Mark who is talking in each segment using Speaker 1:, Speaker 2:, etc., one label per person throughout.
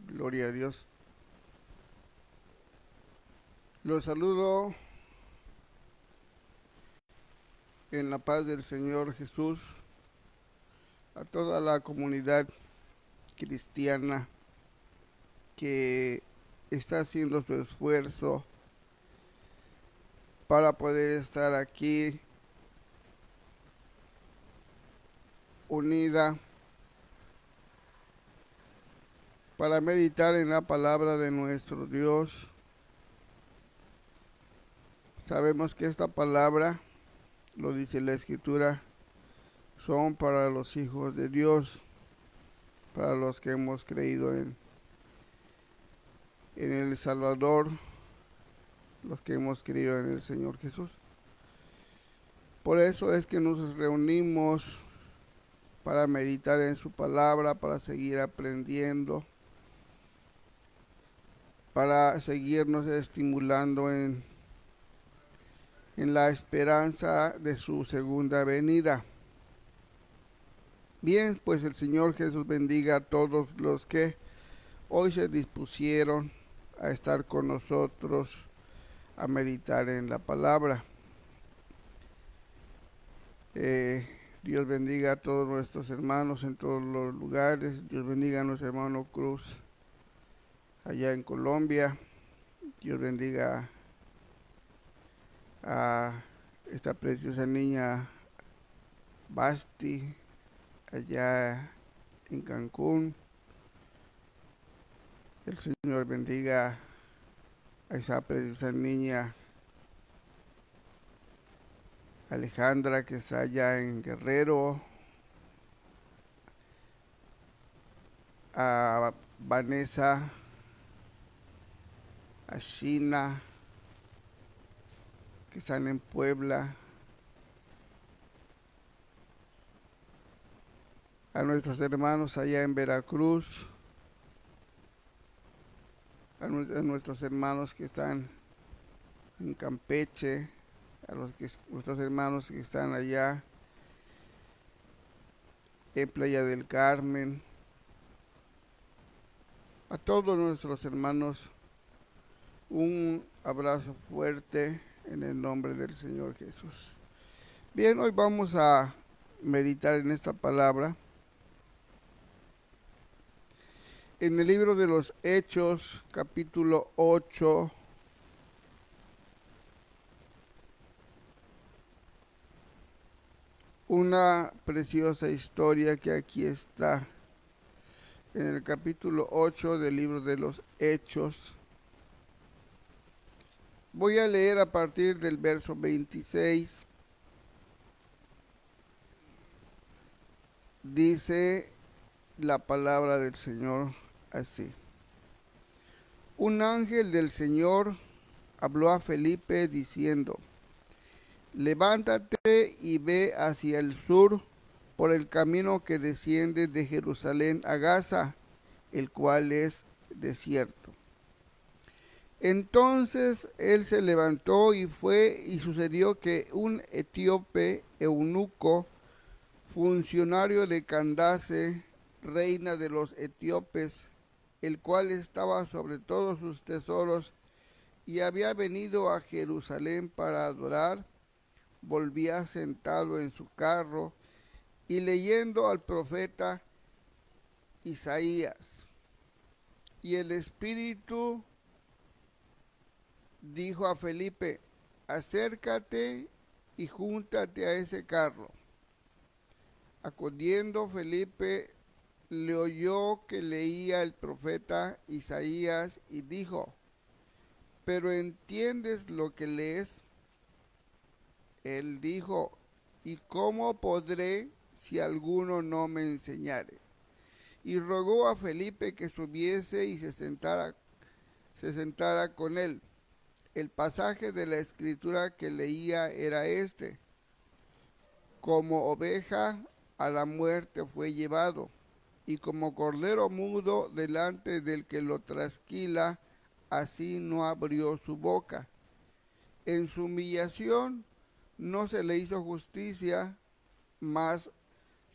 Speaker 1: Gloria a Dios. Los saludo en la paz del Señor Jesús a toda la comunidad cristiana que está haciendo su esfuerzo para poder estar aquí unida para meditar en la palabra de nuestro Dios. Sabemos que esta palabra, lo dice la Escritura, son para los hijos de Dios, para los que hemos creído en el Salvador, los que hemos creído en el Señor Jesús. Por eso es que nos reunimos para meditar en su palabra, para seguir aprendiendo, para seguirnos estimulando en la esperanza de su segunda venida. Bien, pues el Señor Jesús bendiga a todos los que hoy se dispusieron a estar con nosotros, a meditar en la palabra. Dios bendiga a todos nuestros hermanos en todos los lugares. Dios bendiga a nuestro hermano Cruz allá en Colombia. Dios bendiga a esta preciosa niña Basti allá en Cancún. El Señor bendiga a esa preciosa niña Alejandra que está allá en Guerrero, a Vanessa, a Shina que están en Puebla, a nuestros hermanos allá en Veracruz, a nuestros hermanos que están en Campeche, a nuestros hermanos que están allá en Playa del Carmen, a todos nuestros hermanos un abrazo fuerte en el nombre del Señor Jesús. Bien, hoy vamos a meditar en esta palabra en el libro de los Hechos, capítulo 8, una preciosa historia que aquí está en el capítulo 8 del libro de los Hechos. Voy a leer a partir del verso 26. Dice la palabra del Señor así: un ángel del Señor habló a Felipe diciendo: levántate y ve hacia el sur por el camino que desciende de Jerusalén a Gaza, el cual es desierto. Entonces él se levantó y fue, y sucedió que un etíope eunuco, funcionario de Candace, reina de los etíopes, el cual estaba sobre todos sus tesoros y había venido a Jerusalén para adorar, volvía sentado en su carro y leyendo al profeta Isaías. Y el Espíritu dijo a Felipe: acércate y júntate a ese carro. Acudiendo Felipe, le oyó que leía el profeta Isaías y dijo: ¿pero entiendes lo que lees? Él dijo: ¿y cómo podré si alguno no me enseñare? Y rogó a Felipe que subiese y se sentara con él. El pasaje de la escritura que leía era este: como oveja a la muerte fue llevado, y como cordero mudo delante del que lo trasquila, así no abrió su boca. En su humillación no se le hizo justicia, mas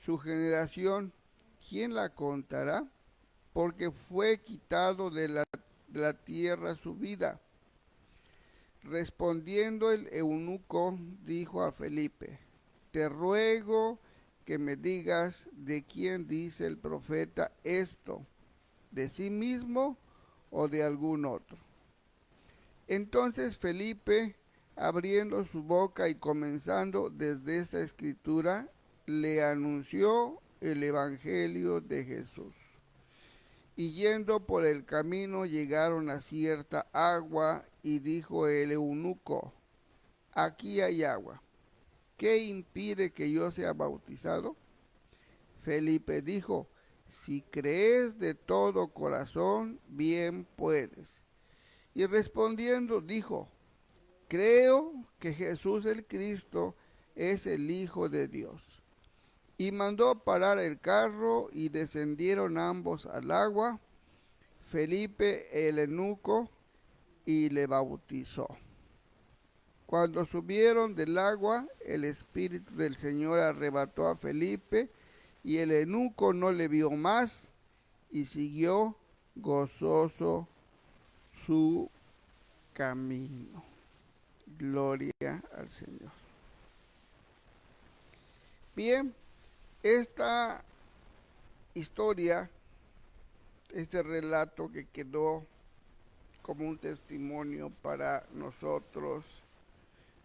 Speaker 1: su generación, ¿quién la contará? porque fue quitado de la tierra su vida. Respondiendo el eunuco, dijo a Felipe: te ruego que me digas de quién dice el profeta esto, de sí mismo o de algún otro. Entonces Felipe, abriendo su boca y comenzando desde esta escritura, le anunció el evangelio de Jesús. Y yendo por el camino llegaron a cierta agua, y dijo el eunuco: aquí hay agua, ¿qué impide que yo sea bautizado? Felipe dijo: si crees de todo corazón, bien puedes. Y respondiendo dijo: creo que Jesús el Cristo es el Hijo de Dios. Y mandó parar el carro, y descendieron ambos al agua, Felipe el eunuco, y le bautizó. Cuando subieron del agua, el Espíritu del Señor arrebató a Felipe, y el eunuco no le vio más, y siguió gozoso su camino. Gloria al Señor. Bien, esta historia, este relato que quedó como un testimonio para nosotros,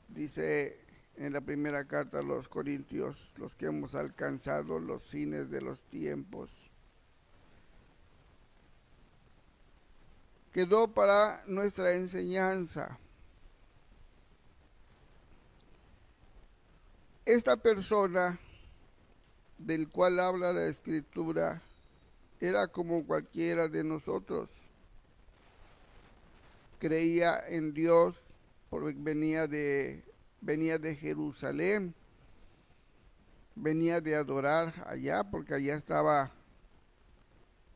Speaker 1: dice en la primera carta a los Corintios, los que hemos alcanzado los fines de los tiempos, quedó para nuestra enseñanza. Esta persona del cual habla la Escritura era como cualquiera de nosotros. Creía en Dios porque venía de Jerusalén, venía de adorar allá porque allá estaba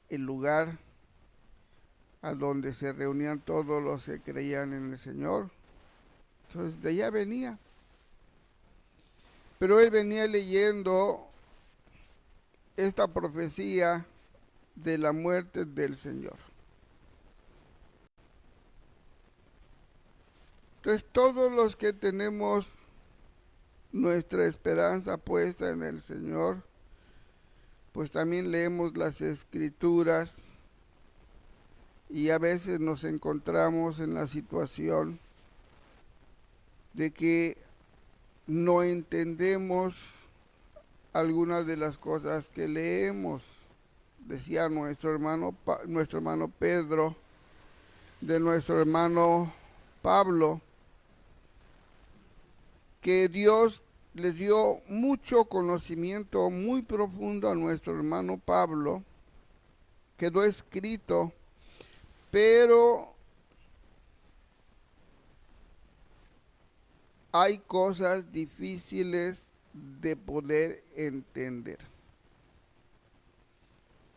Speaker 1: el lugar a donde se reunían todos los que creían en el Señor. Entonces de allá venía. Pero él venía leyendo esta profecía de la muerte del Señor. Entonces todos los que tenemos nuestra esperanza puesta en el Señor, pues también leemos las Escrituras y a veces nos encontramos en la situación de que no entendemos algunas de las cosas que leemos. Decía nuestro hermano Pedro, de nuestro hermano Pablo, que Dios le dio mucho conocimiento muy profundo a nuestro hermano Pablo, quedó escrito, pero hay cosas difíciles de poder entender.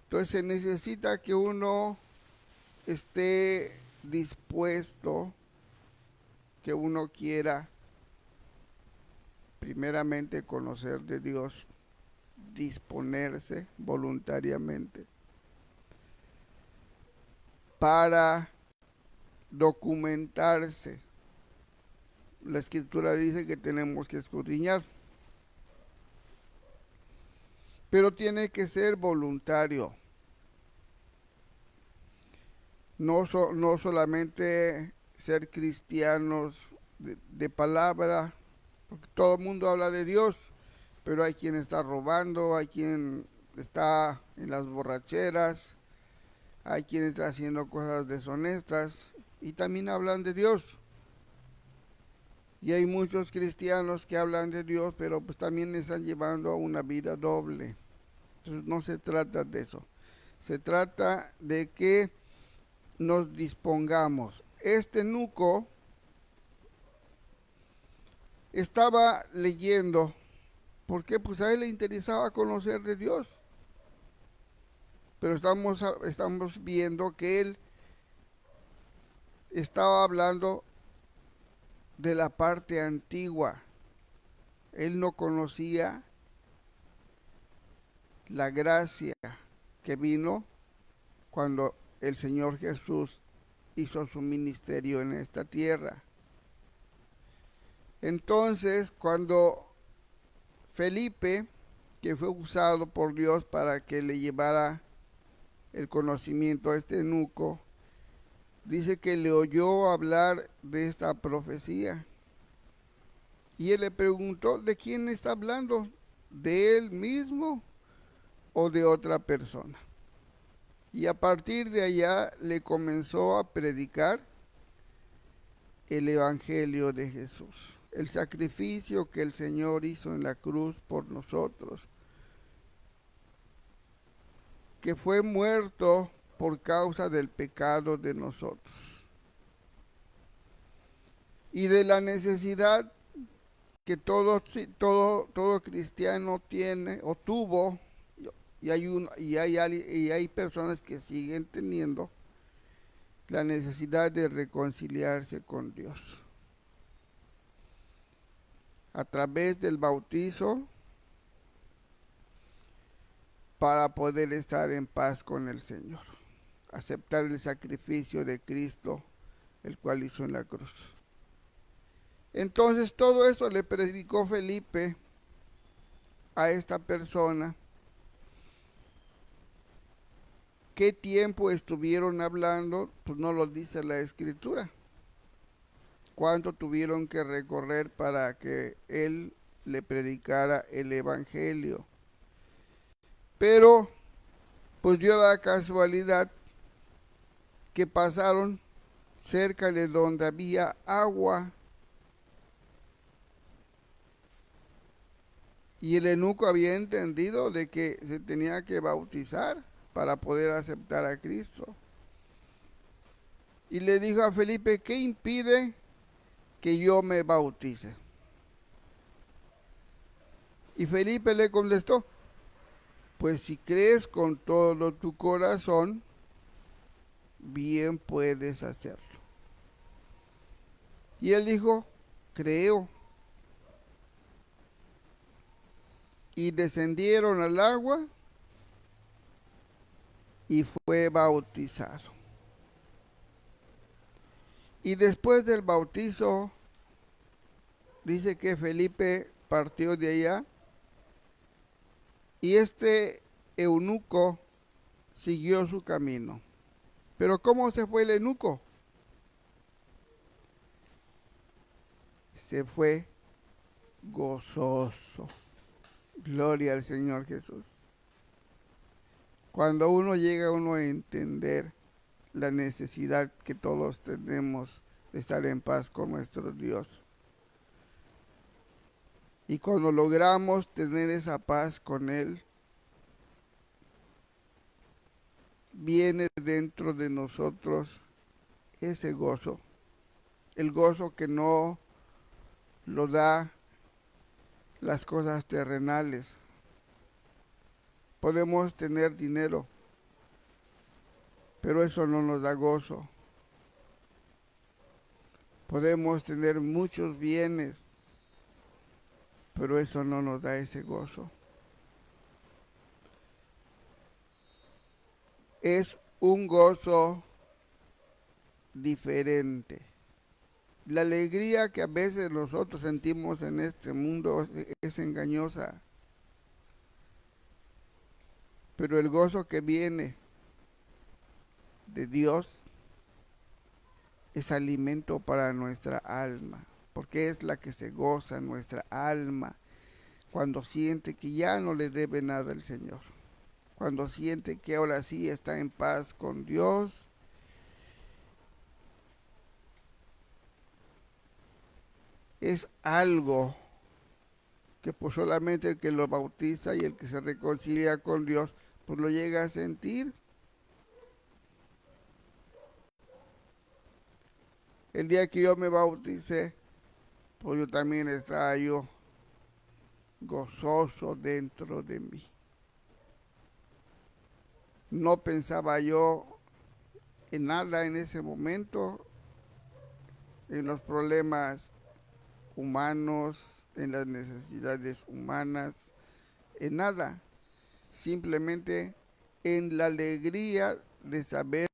Speaker 1: Entonces se necesita que uno esté dispuesto, que uno quiera primeramente conocer de Dios, disponerse voluntariamente para documentarse. La Escritura dice que tenemos que escudriñar, pero tiene que ser voluntario. No solamente ser cristianos de palabra, porque todo el mundo habla de Dios, pero hay quien está robando, hay quien está en las borracheras, hay quien está haciendo cosas deshonestas y también hablan de Dios. Y hay muchos cristianos que hablan de Dios, pero pues también están llevando una vida doble. Entonces no se trata de eso. Se trata de que nos dispongamos. Este eunuco estaba leyendo porque pues a él le interesaba conocer de Dios. Pero estamos viendo que él estaba hablando de la parte antigua. Él no conocía la gracia que vino cuando el Señor Jesús hizo su ministerio en esta tierra. Entonces, cuando Felipe, que fue usado por Dios para que le llevara el conocimiento a este eunuco, dice que le oyó hablar de esta profecía. Y él le preguntó, ¿de quién está hablando? ¿De él mismo o de otra persona? Y a partir de allá le comenzó a predicar el Evangelio de Jesús, el sacrificio que el Señor hizo en la cruz por nosotros, que fue muerto por causa del pecado de nosotros y de la necesidad que todo cristiano tiene o tuvo, y hay personas que siguen teniendo la necesidad de reconciliarse con Dios a través del bautizo para poder estar en paz con el Señor, aceptar el sacrificio de Cristo, el cual hizo en la cruz. Entonces todo eso le predicó Felipe a esta persona. ¿Qué tiempo estuvieron hablando? Pues no lo dice la Escritura. ¿Cuánto tuvieron que recorrer para que él le predicara el Evangelio? Pero pues dio la casualidad que pasaron cerca de donde había agua. Y el eunuco había entendido de que se tenía que bautizar para poder aceptar a Cristo. Y le dijo a Felipe, ¿qué impide que yo me bautice? Y Felipe le contestó, pues si crees con todo tu corazón, bien puedes hacerlo. Y él dijo, creo. Y descendieron al agua y fue bautizado. Y después del bautizo, dice que Felipe partió de allá y este eunuco siguió su camino. Pero ¿cómo se fue el eunuco? Se fue gozoso. Gloria al Señor Jesús. Cuando uno llega a entender la necesidad que todos tenemos de estar en paz con nuestro Dios. Y cuando logramos tener esa paz con Él, viene dentro de nosotros ese gozo. El gozo que no lo da las cosas terrenales. Podemos tener dinero, pero eso no nos da gozo. Podemos tener muchos bienes, pero eso no nos da ese gozo. Es un gozo diferente. La alegría que a veces nosotros sentimos en este mundo es engañosa, pero el gozo que viene de Dios es alimento para nuestra alma, porque es la que se goza nuestra alma cuando siente que ya no le debe nada al Señor, cuando siente que ahora sí está en paz con Dios. Es algo que pues solamente el que lo bautiza y el que se reconcilia con Dios pues lo llega a sentir. El día que yo me bauticé, pues yo también estaba yo gozoso dentro de mí. No pensaba yo en nada en ese momento, en los problemas humanos, en las necesidades humanas, en nada. Simplemente en la alegría de saber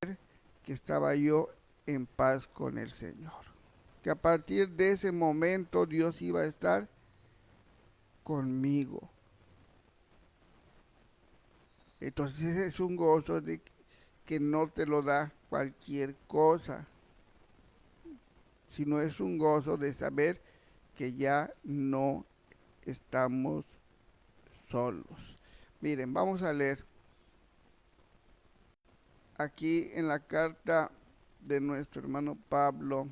Speaker 1: que estaba yo en paz con el Señor. Que a partir de ese momento Dios iba a estar conmigo. Entonces es un gozo de que no te lo da cualquier cosa, sino es un gozo de saber que ya no estamos solos. Miren, vamos a leer aquí en la carta de nuestro hermano Pablo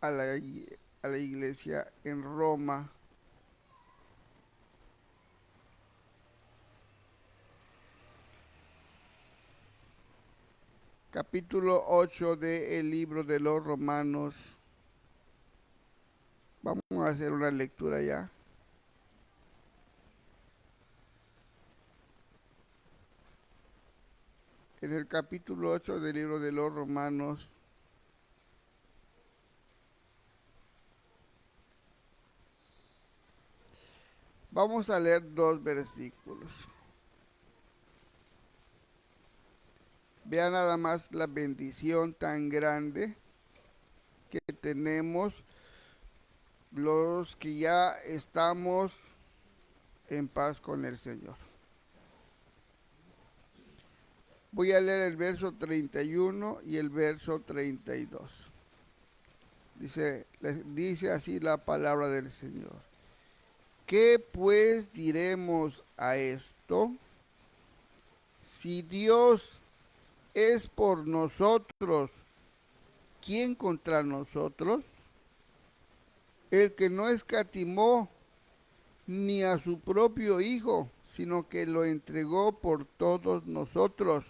Speaker 1: a la iglesia en Roma, capítulo 8 del libro de los Romanos. Vamos a hacer una lectura ya. En el capítulo 8 del libro de los Romanos, vamos a leer 2 versículos. Vean nada más la bendición tan grande que tenemos los que ya estamos en paz con el Señor. Voy a leer el verso 31 y el verso 32. Dice así la palabra del Señor. ¿Qué pues diremos a esto? Si Dios es por nosotros, ¿quién contra nosotros? El que no escatimó ni a su propio Hijo, sino que lo entregó por todos nosotros,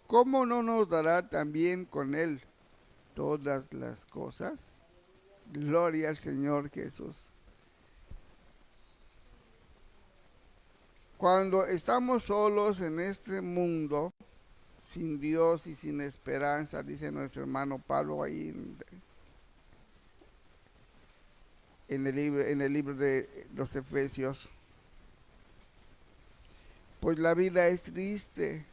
Speaker 1: ¿cómo no nos dará también con él todas las cosas? Gloria al Señor Jesús. Cuando estamos solos en este mundo, sin Dios y sin esperanza, dice nuestro hermano Pablo ahí en el libro de los Efesios, pues la vida es triste.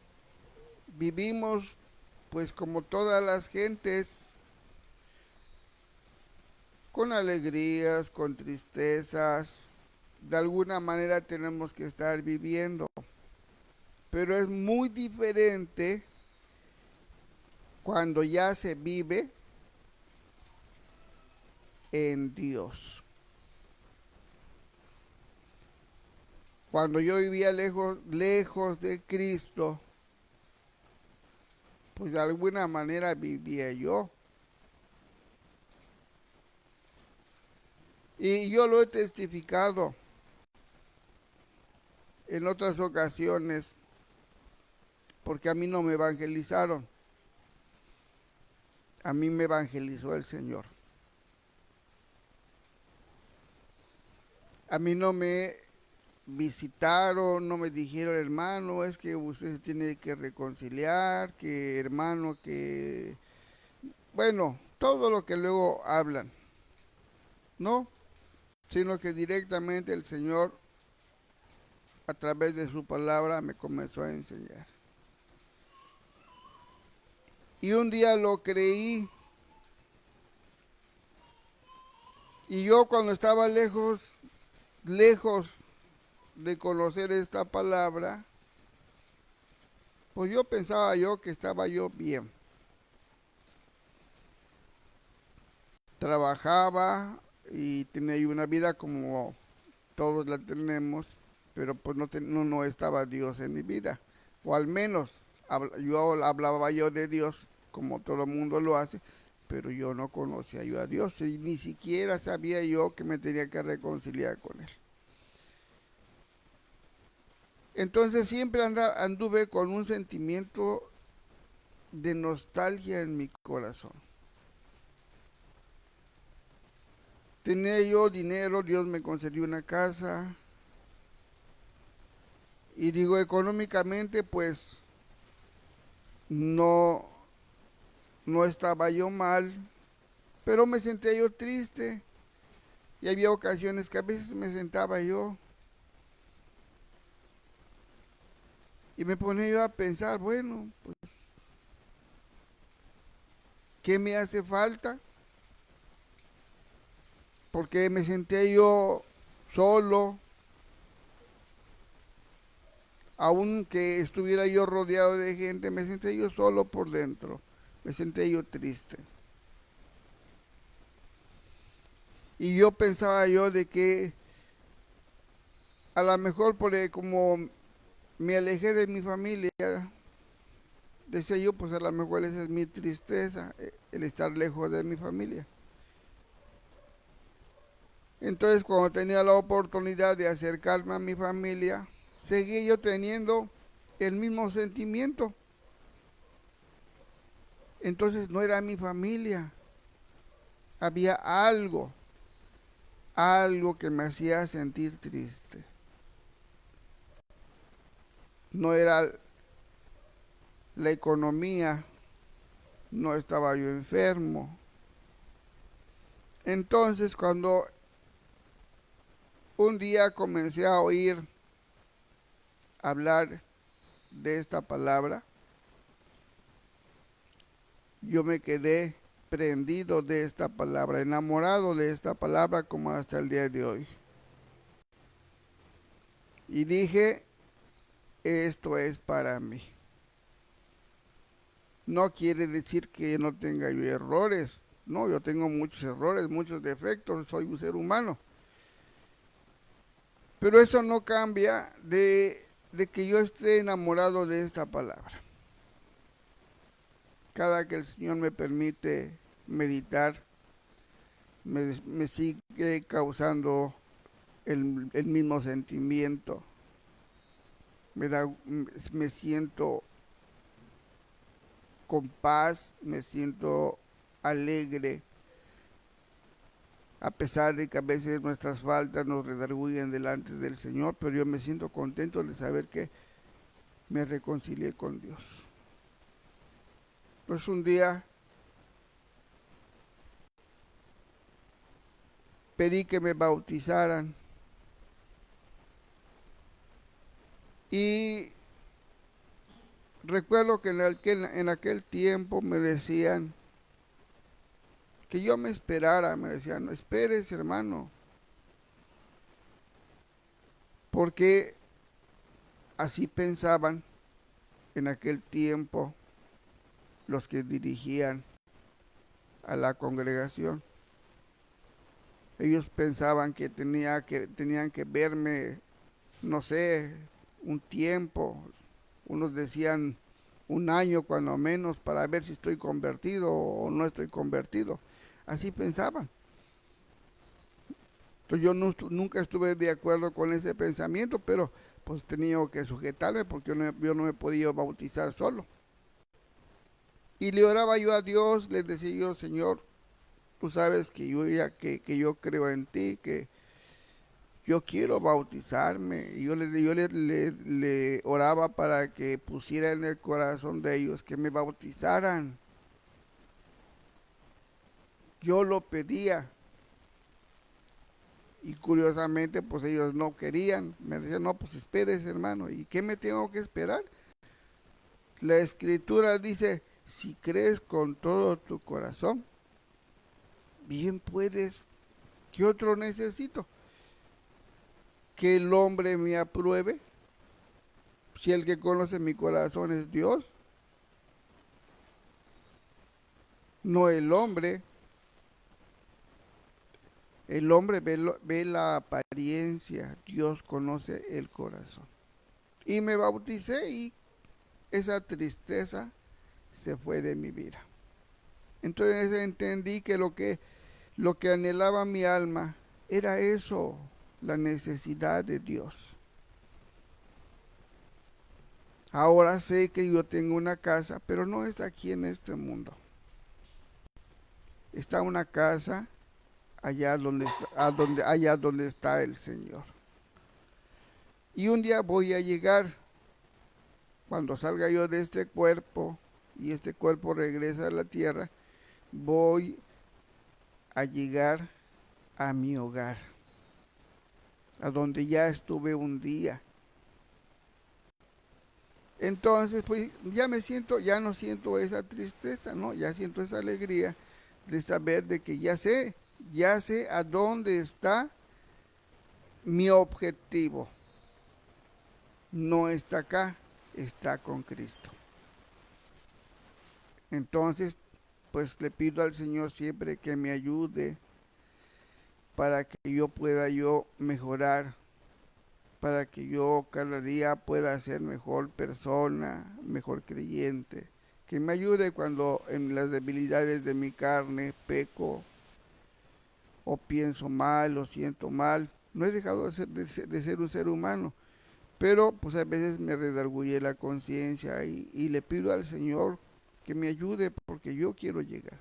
Speaker 1: Vivimos pues como todas las gentes, con alegrías, con tristezas. De alguna manera tenemos que estar viviendo, pero es muy diferente cuando ya se vive en Dios. Cuando yo vivía lejos de Cristo, pues de alguna manera vivía yo. Y yo lo he testificado en otras ocasiones, porque a mí no me evangelizaron. A mí me evangelizó el Señor. A mí no me visitaron, no me dijeron, hermano, es que usted se tiene que reconciliar, que hermano, que... Bueno, todo lo que luego hablan, ¿no? Sino que directamente el Señor, a través de su palabra, me comenzó a enseñar. Y un día lo creí, y yo cuando estaba lejos de conocer esta palabra, pues yo pensaba yo que estaba yo bien. Trabajaba y tenía una vida como todos la tenemos, pero pues no estaba Dios en mi vida. O al menos hablaba yo de Dios como todo el mundo lo hace, pero yo no conocía yo a Dios y ni siquiera sabía yo que me tenía que reconciliar con Él. Entonces siempre anduve con un sentimiento de nostalgia en mi corazón. Tenía yo dinero, Dios me concedió una casa. Y digo, económicamente, pues no estaba yo mal, pero me sentía yo triste Y había ocasiones que a veces me sentaba yo y me ponía yo a pensar, bueno, pues, ¿qué me hace falta? Porque me senté yo solo, aunque estuviera yo rodeado de gente, me senté yo solo por dentro, me senté yo triste. Y yo pensaba yo de que a lo mejor porque como me alejé de mi familia, decía yo, pues a lo mejor esa es mi tristeza, el estar lejos de mi familia. Entonces cuando tenía la oportunidad de acercarme a mi familia, seguí yo teniendo el mismo sentimiento. Entonces no era mi familia, había algo que me hacía sentir triste. No era la economía, no estaba yo enfermo. Entonces cuando un día comencé a oír hablar de esta palabra, yo me quedé prendido de esta palabra, enamorado de esta palabra como hasta el día de hoy. Y dije, esto es para mí. No quiere decir que no tenga yo errores. No, yo tengo muchos errores, muchos defectos, soy un ser humano. Pero eso no cambia de que yo esté enamorado de esta palabra. Cada que el Señor me permite meditar, me sigue causando el mismo sentimiento. Me siento con paz, me siento alegre, a pesar de que a veces nuestras faltas nos redargüyen delante del Señor, pero yo me siento contento de saber que me reconcilié con Dios. Pues un día pedí que me bautizaran y recuerdo que en aquel tiempo me decían que yo me esperara, me decían, no esperes hermano, porque así pensaban en aquel tiempo los que dirigían a la congregación. Ellos pensaban que tenían que verme, no sé, un tiempo, unos decían un año cuando menos para ver si estoy convertido o no estoy convertido. Así pensaban. Entonces yo nunca estuve de acuerdo con ese pensamiento, pero pues tenía que sujetarme porque yo no me podía bautizar solo. Y le oraba yo a Dios, le decía yo, Señor, tú sabes que que yo creo en ti, que yo quiero bautizarme. Y le oraba para que pusiera en el corazón de ellos que me bautizaran. Yo lo pedía. Y curiosamente, pues ellos no querían. Me decían, no, pues esperes, hermano. ¿Y qué me tengo que esperar? La escritura dice, si crees con todo tu corazón, bien puedes. ¿Qué otro necesito? Que el hombre me apruebe. Si el que conoce mi corazón es Dios, no el hombre. El hombre ve la apariencia, Dios conoce el corazón. Y me bauticé y esa tristeza se fue de mi vida. Entonces entendí que lo que anhelaba mi alma era eso, la necesidad de Dios. Ahora sé que yo tengo una casa, pero no está aquí en este mundo. Está una casa allá donde está el Señor. Y un día voy a llegar, cuando salga yo de este cuerpo y este cuerpo regresa a la tierra, voy a llegar a mi hogar, a donde ya estuve un día. Entonces, pues ya ya no siento esa tristeza, ¿no? Ya siento esa alegría de saber de que ya sé a dónde está mi objetivo. No está acá, está con Cristo. Entonces, pues le pido al Señor siempre que me ayude para que yo pueda mejorar, para que yo cada día pueda ser mejor persona, mejor creyente. Que me ayude cuando en las debilidades de mi carne peco o pienso mal o siento mal. No he dejado de ser un ser humano, pero pues a veces me redarguye la conciencia y le pido al Señor que me ayude porque yo quiero llegar.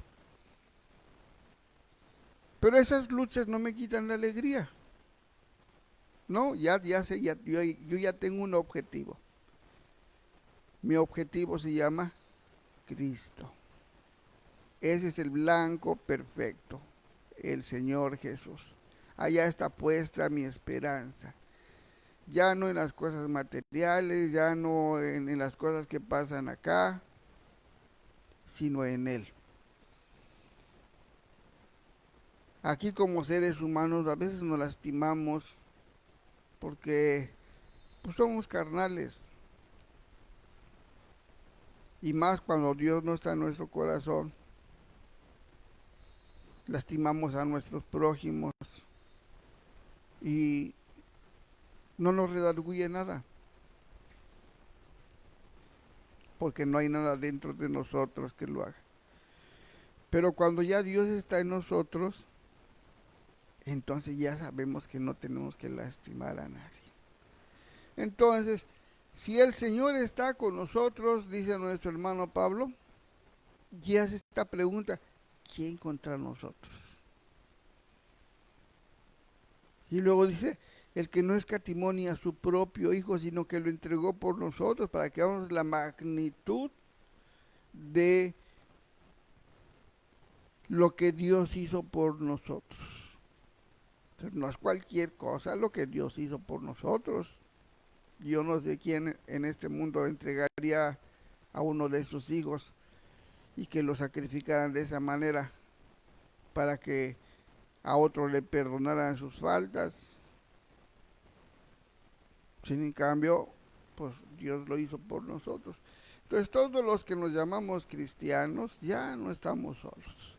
Speaker 1: Pero esas luchas no me quitan la alegría. No, ya sé, yo ya tengo un objetivo. Mi objetivo se llama Cristo. Ese es el blanco perfecto, el Señor Jesús. Allá está puesta mi esperanza. Ya no en las cosas materiales, ya no en las cosas que pasan acá, sino en Él. Aquí como seres humanos a veces nos lastimamos porque pues, somos carnales. Y más cuando Dios no está en nuestro corazón. Lastimamos a nuestros prójimos y no nos redarguye nada. Porque no hay nada dentro de nosotros que lo haga. Pero cuando ya Dios está en nosotros, entonces ya sabemos que no tenemos que lastimar a nadie. Entonces, si el Señor está con nosotros, dice nuestro hermano Pablo, y hace esta pregunta, ¿quién contra nosotros? Y luego dice, el que no escatimó ni a su propio Hijo, sino que lo entregó por nosotros, para que veamos la magnitud de lo que Dios hizo por nosotros. Entonces, no es cualquier cosa lo que Dios hizo por nosotros. Yo no sé quién en este mundo entregaría a uno de sus hijos y que lo sacrificaran de esa manera para que a otro le perdonaran sus faltas. Sin en cambio, pues Dios lo hizo por nosotros. Entonces todos los que nos llamamos cristianos ya no estamos solos.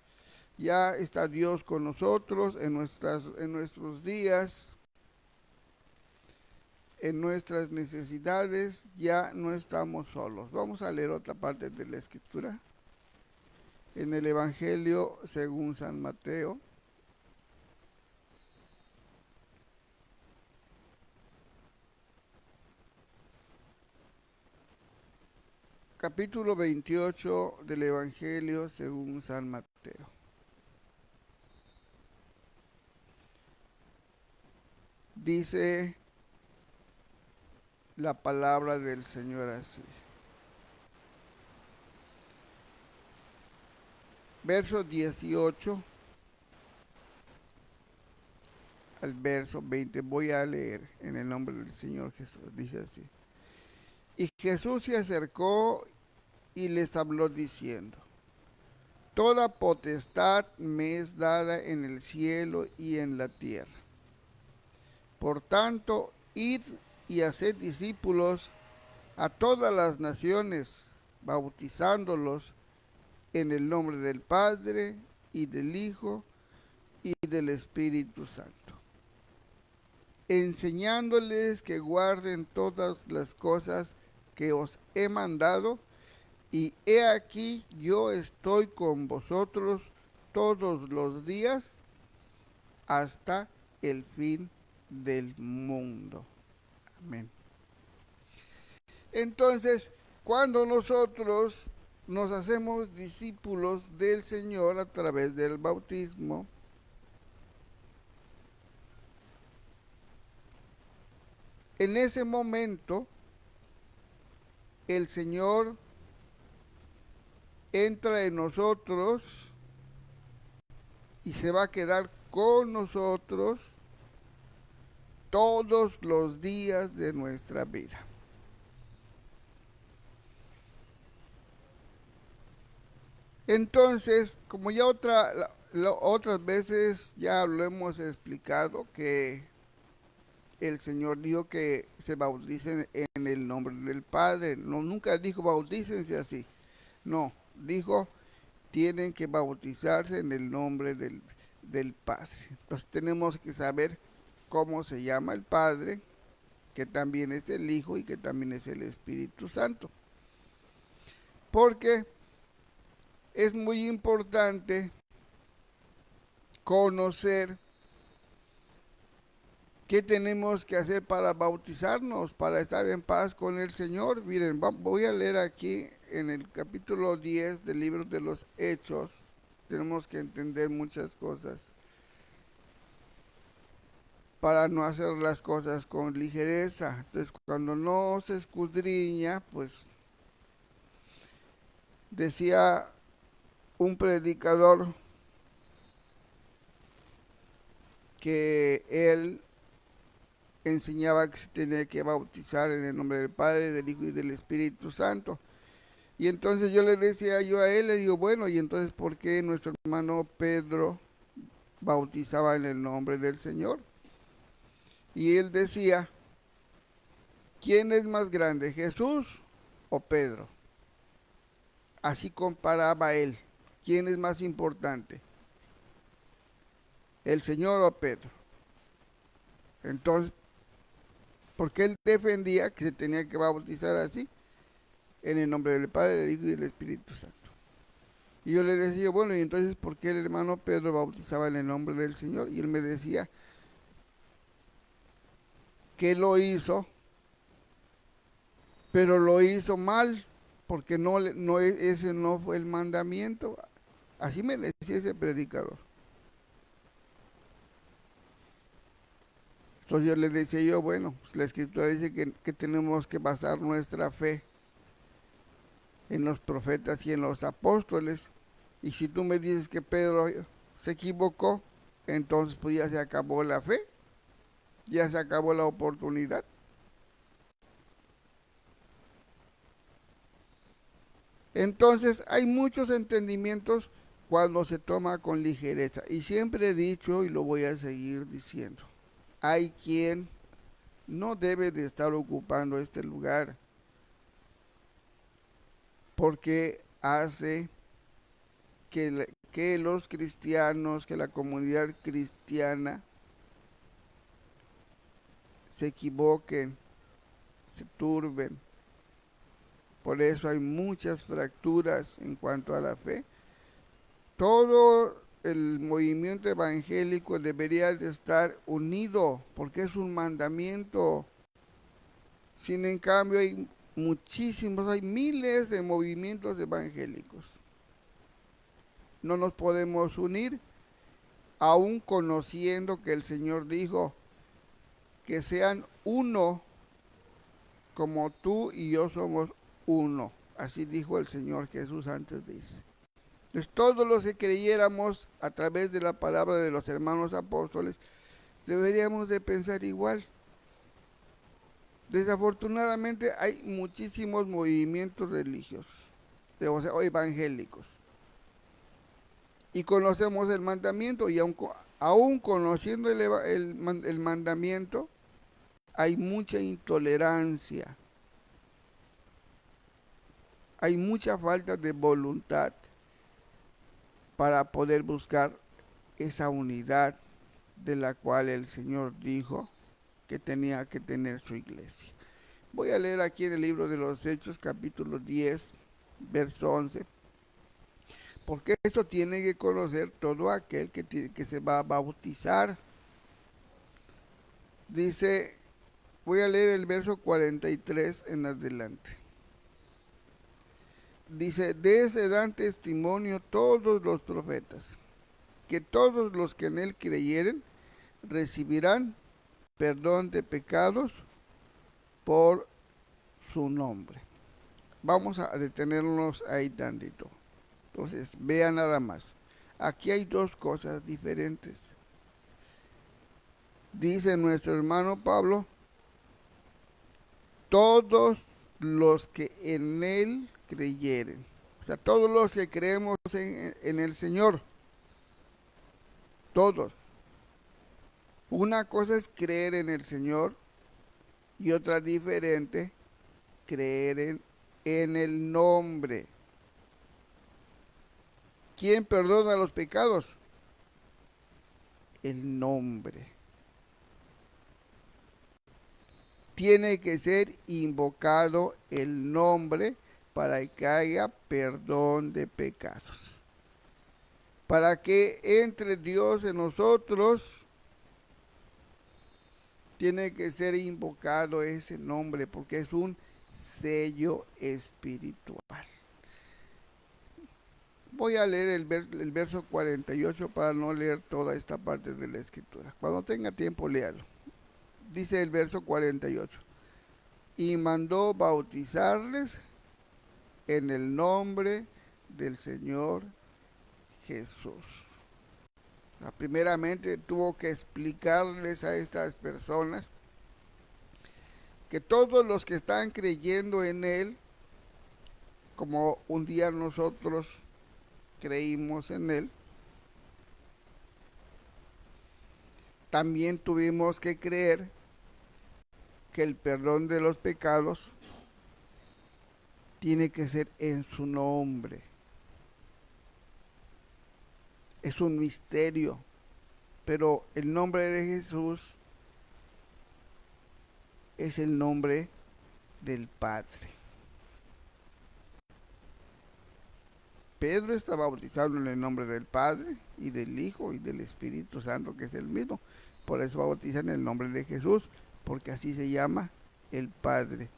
Speaker 1: Ya está Dios con nosotros en nuestros días, en nuestras necesidades, ya no estamos solos. Vamos a leer otra parte de la Escritura. En el Evangelio según San Mateo. Capítulo 28 del Evangelio según San Mateo. Dice la palabra del Señor así. Verso 18 al verso 20. Voy a leer en el nombre del Señor Jesús. Dice así. Y Jesús se acercó y les habló diciendo, toda potestad me es dada en el cielo y en la tierra. Por tanto, id y haced discípulos a todas las naciones, bautizándolos en el nombre del Padre y del Hijo y del Espíritu Santo, enseñándoles que guarden todas las cosas que os he mandado, y he aquí yo estoy con vosotros todos los días hasta el fin del mundo. Amén. Entonces, cuando nosotros nos hacemos discípulos del Señor a través del bautismo, en ese momento el Señor entra en nosotros y se va a quedar con nosotros todos los días de nuestra vida. Entonces, como ya otras veces ya lo hemos explicado, que el Señor dijo que se bauticen en el nombre del Padre. No, nunca dijo bautícense así. No, dijo tienen que bautizarse en el nombre del Padre. Entonces tenemos que saber cómo se llama el Padre, que también es el Hijo y que también es el Espíritu Santo. Porque es muy importante conocer qué tenemos que hacer para bautizarnos, para estar en paz con el Señor. Miren, voy a leer aquí en el capítulo 10 del libro de los Hechos. Tenemos que entender muchas cosas para no hacer las cosas con ligereza. Entonces, cuando no se escudriña, pues decía un predicador que él enseñaba que se tenía que bautizar en el nombre del Padre, del Hijo y del Espíritu Santo. Y entonces yo le decía a él, le digo, bueno, y entonces ¿por qué nuestro hermano Pedro bautizaba en el nombre del Señor? Y él decía, ¿quién es más grande, Jesús o Pedro? Así comparaba él, ¿quién es más importante, el Señor o Pedro? Entonces, porque él defendía que se tenía que bautizar así, en el nombre del Padre, del Hijo y del Espíritu Santo. Y yo le decía, bueno, y entonces, ¿por qué el hermano Pedro bautizaba en el nombre del Señor? Y él me decía que lo hizo, pero lo hizo mal, porque ese no fue el mandamiento. Así me decía ese predicador. Entonces yo le decía yo, bueno, pues la Escritura dice que tenemos que basar nuestra fe en los profetas y en los apóstoles. Y si tú me dices que Pedro se equivocó, entonces pues ya se acabó la fe, ya se acabó la oportunidad. Entonces hay muchos entendimientos cuando se toma con ligereza. Y siempre he dicho y lo voy a seguir diciendo, hay quien no debe de estar ocupando este lugar porque hace que los cristianos, que la comunidad cristiana se equivoquen, se turben. Por eso hay muchas fracturas en cuanto a la fe. Todo el movimiento evangélico debería de estar unido porque es un mandamiento. Sin en cambio hay muchísimos, hay miles de movimientos evangélicos. No nos podemos unir, aún conociendo que el Señor dijo que sean uno como tú y yo somos uno. Así dijo el Señor Jesús antes de irse. Entonces todos los que creyéramos a través de la palabra de los hermanos apóstoles, deberíamos de pensar igual. Desafortunadamente hay muchísimos movimientos religiosos, o evangélicos. Y conocemos el mandamiento y aún conociendo el mandamiento, hay mucha intolerancia, hay mucha falta de voluntad para poder buscar esa unidad de la cual el Señor dijo que tenía que tener su iglesia. Voy a leer aquí en el libro de los Hechos, capítulo 10, verso 11, porque esto tiene que conocer todo aquel que se va a bautizar. Dice, voy a leer el verso 43 en adelante. Dice, de ese dan testimonio todos los profetas, que todos los que en él creyeren recibirán perdón de pecados por su nombre. Vamos a detenernos ahí tantito. Entonces, vean nada más. Aquí hay dos cosas diferentes. dice nuestro hermano Pablo, todos los que en él creyeren. O sea, todos los que creemos en el Señor. Todos. Una cosa es creer en el Señor y otra diferente, creer en el nombre. ¿Quién perdona los pecados? El nombre. Tiene que ser invocado el nombre para que haya perdón de pecados. Para que entre Dios en nosotros, tiene que ser invocado ese nombre, porque es un sello espiritual. Voy a leer el verso 48 para no leer toda esta parte de la escritura. Cuando tenga tiempo, léalo. Dice el verso 48. Y mandó bautizarles en el nombre del Señor Jesús. Primeramente tuvo que explicarles a estas personas que todos los que están creyendo en Él, como un día nosotros creímos en Él, también tuvimos que creer que el perdón de los pecados tiene que ser en su nombre. Es un misterio, pero el nombre de Jesús es el nombre del Padre. Pedro está bautizado en el nombre del Padre y del Hijo y del Espíritu Santo, que es el mismo. Por eso bautizan en el nombre de Jesús, porque así se llama el Padre.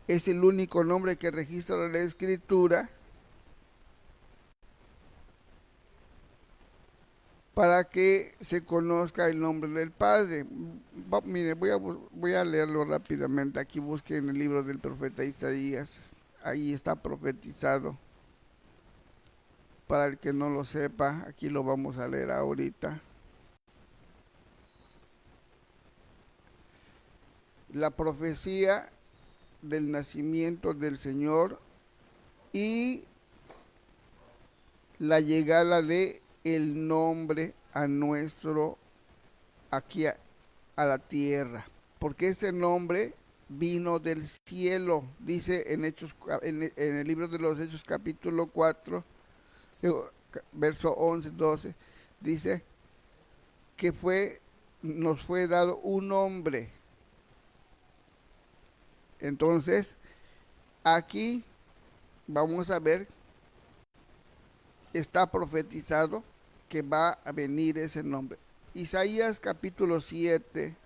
Speaker 1: Es el único nombre que registra la Escritura para que se conozca el nombre del Padre. Mire, voy a leerlo rápidamente. Aquí busquen el libro del profeta Isaías. Ahí está profetizado. Para el que no lo sepa, aquí lo vamos a leer ahorita. La profecía del nacimiento del Señor y la llegada de el nombre a nuestro, aquí a la tierra, porque este nombre vino del cielo, dice en Hechos, en el libro de los Hechos capítulo 4, verso 11, 12, dice que nos fue dado un nombre. Entonces, aquí vamos a ver, está profetizado que va a venir ese nombre. Isaías capítulo 7,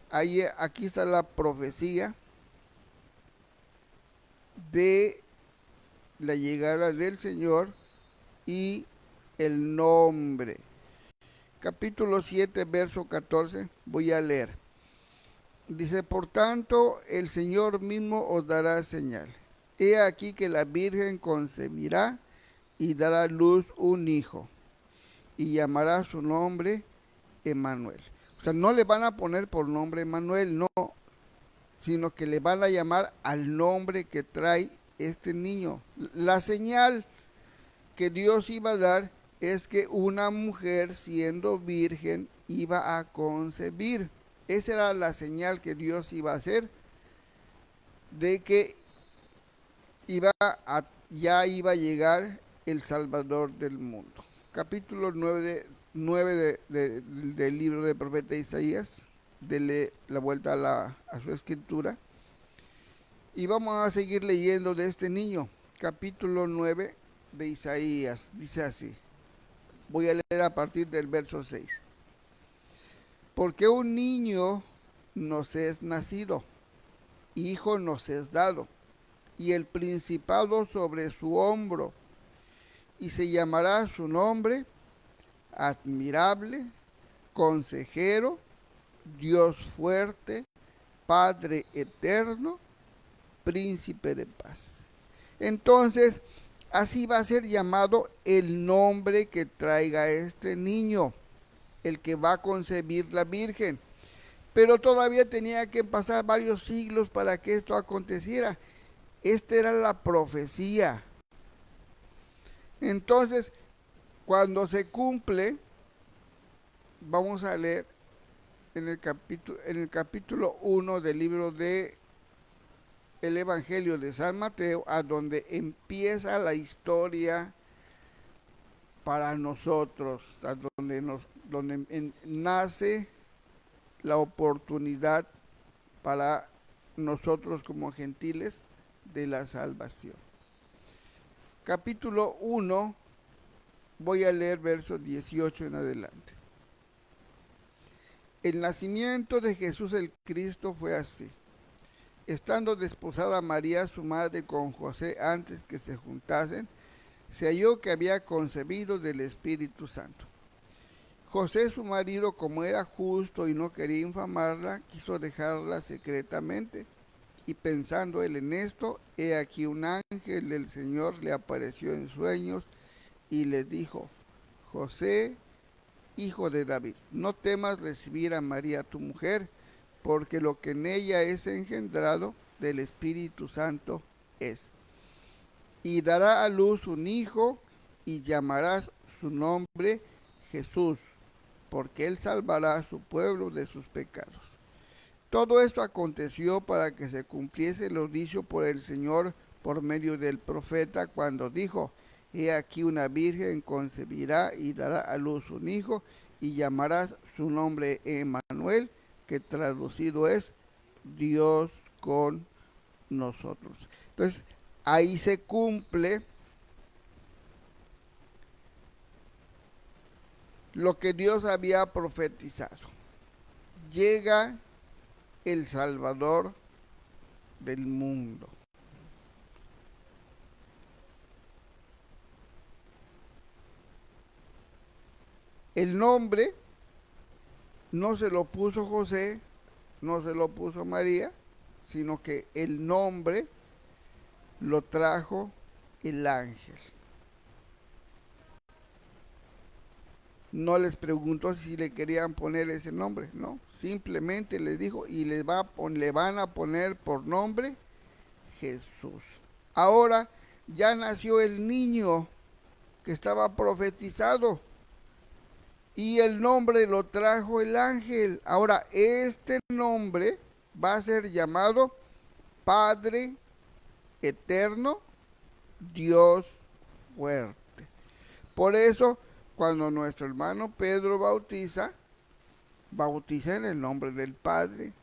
Speaker 1: aquí está la profecía de la llegada del Señor y el nombre. Capítulo 7, verso 14, voy a leer. Dice, por tanto, el Señor mismo os dará señal. He aquí que la Virgen concebirá y dará a luz un hijo, y llamará su nombre Emmanuel. O sea, no le van a poner por nombre Emmanuel, no, sino que le van a llamar al nombre que trae este niño. La señal que Dios iba a dar es que una mujer siendo virgen iba a concebir. Esa era la señal que Dios iba a hacer de que ya iba a llegar el Salvador del mundo. Capítulo 9 del libro del profeta Isaías. Dele la vuelta a su escritura. Y vamos a seguir leyendo de este niño. Capítulo 9 de Isaías. Dice así. Voy a leer a partir del verso 6. Porque un niño nos es nacido, hijo nos es dado, y el principado sobre su hombro, y se llamará su nombre admirable, consejero, Dios fuerte, Padre eterno, príncipe de paz. Entonces, Así va a ser llamado el nombre que traiga este niño, el que va a concebir la Virgen. Pero todavía tenía que pasar varios siglos para que esto aconteciera. Esta era la profecía. Entonces, cuando se cumple, vamos a leer en el capítulo 1 del libro de el Evangelio de San Mateo, a donde empieza la historia para nosotros, a donde nace la oportunidad para nosotros como gentiles de la salvación. Capítulo 1, voy a leer verso 18 en adelante. El nacimiento de Jesús el Cristo fue así. Estando desposada María, su madre, con José antes que se juntasen, se halló que había concebido del Espíritu Santo. José, su marido, como era justo y no quería infamarla, quiso dejarla secretamente. Y pensando él en esto, he aquí un ángel del Señor le apareció en sueños y le dijo: José, hijo de David, no temas recibir a María tu mujer, porque lo que en ella es engendrado del Espíritu Santo es. Y dará a luz un hijo, y llamarás su nombre Jesús, porque él salvará a su pueblo de sus pecados. Todo esto aconteció para que se cumpliese lo dicho por el Señor por medio del profeta, cuando dijo: He aquí una virgen concebirá y dará a luz un hijo, y llamarás su nombre Emmanuel, que traducido es Dios con nosotros. Entonces, ahí se cumple lo que Dios había profetizado. Llega el Salvador del mundo. El nombre no se lo puso José, no se lo puso María, sino que el nombre lo trajo el ángel. No les preguntó si le querían poner ese nombre, no, simplemente les dijo, y le van a poner por nombre Jesús. Ahora ya nació el niño que estaba profetizado, y el nombre lo trajo el ángel. Ahora este nombre va a ser llamado Padre Eterno, Dios fuerte. Por eso, cuando nuestro hermano Pedro bautiza en el nombre del Padre.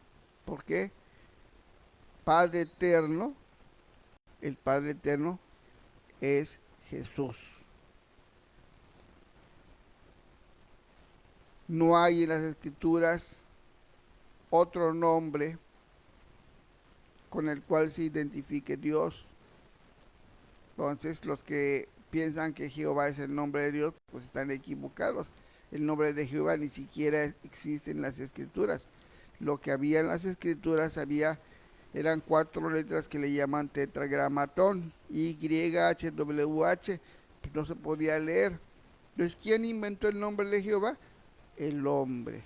Speaker 1: ¿Por qué? Padre Eterno, el Padre Eterno es Jesús. No hay en las Escrituras otro nombre con el cual se identifique Dios. Entonces, los que piensan que Jehová es el nombre de Dios, pues están equivocados. El nombre de Jehová ni siquiera existe en las Escrituras. Lo que había en las Escrituras eran 4 letras que le llaman tetragramatón, YHWH, pues no se podía leer. Entonces, ¿quién inventó el nombre de Jehová? El hombre.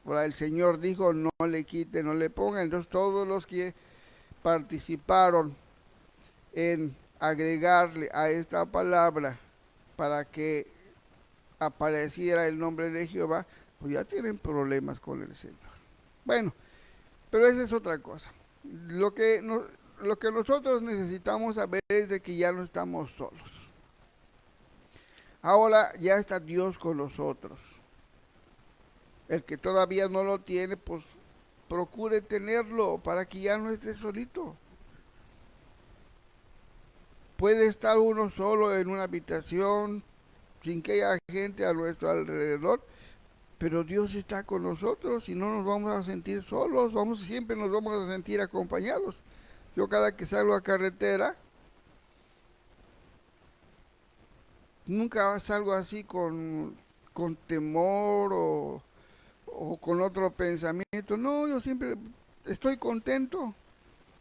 Speaker 1: Ahora el Señor dijo: no le quite, no le ponga. Entonces todos los que participaron en agregarle a esta palabra para que apareciera el nombre de Jehová, pues ya tienen problemas con el Señor. Bueno, pero esa es otra cosa. Lo que nosotros necesitamos saber es de que ya no estamos solos. Ahora ya está Dios con nosotros. El que todavía no lo tiene, pues procure tenerlo para que ya no esté solito. Puede estar uno solo en una habitación sin que haya gente a nuestro alrededor, pero Dios está con nosotros y no nos vamos a sentir solos, siempre nos vamos a sentir acompañados. Yo cada que salgo a carretera, nunca salgo así con temor o con otro pensamiento. No, yo siempre estoy contento,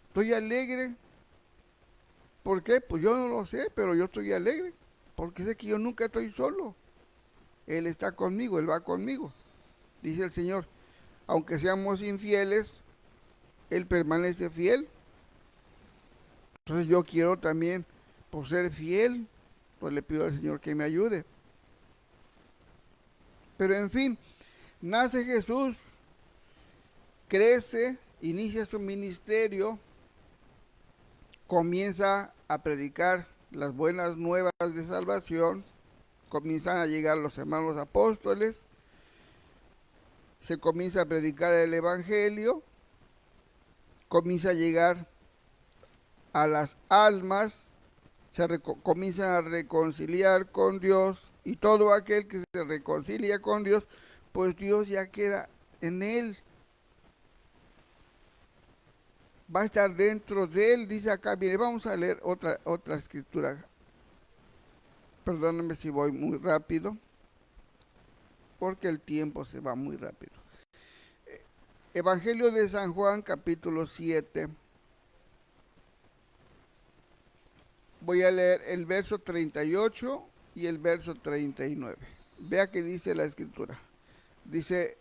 Speaker 1: estoy alegre, ¿Por qué? Pues yo no lo sé, pero yo estoy alegre, porque sé que yo nunca estoy solo. Él está conmigo, Él va conmigo. Dice el Señor, aunque seamos infieles, Él permanece fiel. Entonces yo quiero también, por ser fiel, pues le pido al Señor que me ayude. Pero en fin, nace Jesús, crece, inicia su ministerio, comienza a predicar las buenas nuevas de salvación, comienzan a llegar los hermanos apóstoles, se comienza a predicar el Evangelio, comienza a llegar a las almas, comienzan a reconciliar con Dios, y todo aquel que se reconcilia con Dios, pues Dios ya queda en él, va a estar dentro de él. Dice acá, mire, vamos a leer otra escritura. Perdónenme si voy muy rápido, porque el tiempo se va muy rápido. Evangelio de San Juan, capítulo 7. Voy a leer el verso 38 y el verso 39. Vea que dice la escritura. Dice,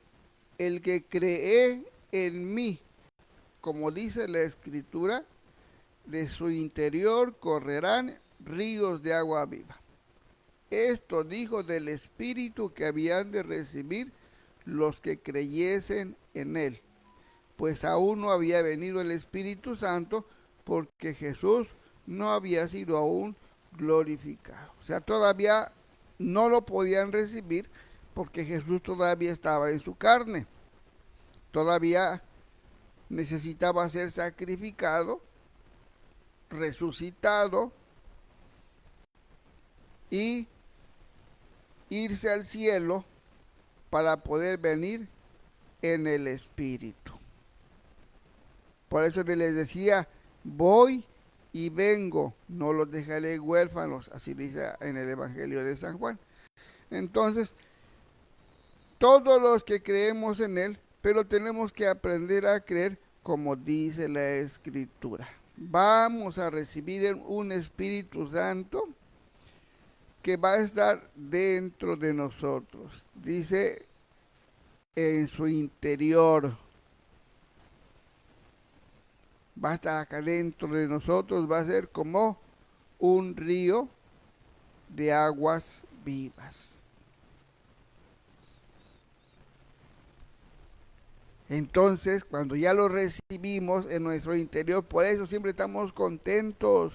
Speaker 1: el que cree en mí, como dice la escritura, de su interior correrán ríos de agua viva. Esto dijo del Espíritu que habían de recibir los que creyesen en él, pues aún no había venido el Espíritu Santo, porque Jesús no había sido aún glorificado. O sea, todavía no lo podían recibir porque Jesús todavía estaba en su carne. Todavía necesitaba ser sacrificado, resucitado y irse al cielo para poder venir en el Espíritu. Por eso les decía, voy y vengo, no los dejaré huérfanos, así dice en el Evangelio de San Juan. Entonces, todos los que creemos en Él, pero tenemos que aprender a creer como dice la Escritura. Vamos a recibir un Espíritu Santo que va a estar dentro de nosotros. Dice en su interior. Va a estar acá dentro de nosotros, va a ser como un río de aguas vivas. Entonces, cuando ya lo recibimos en nuestro interior, por eso siempre estamos contentos,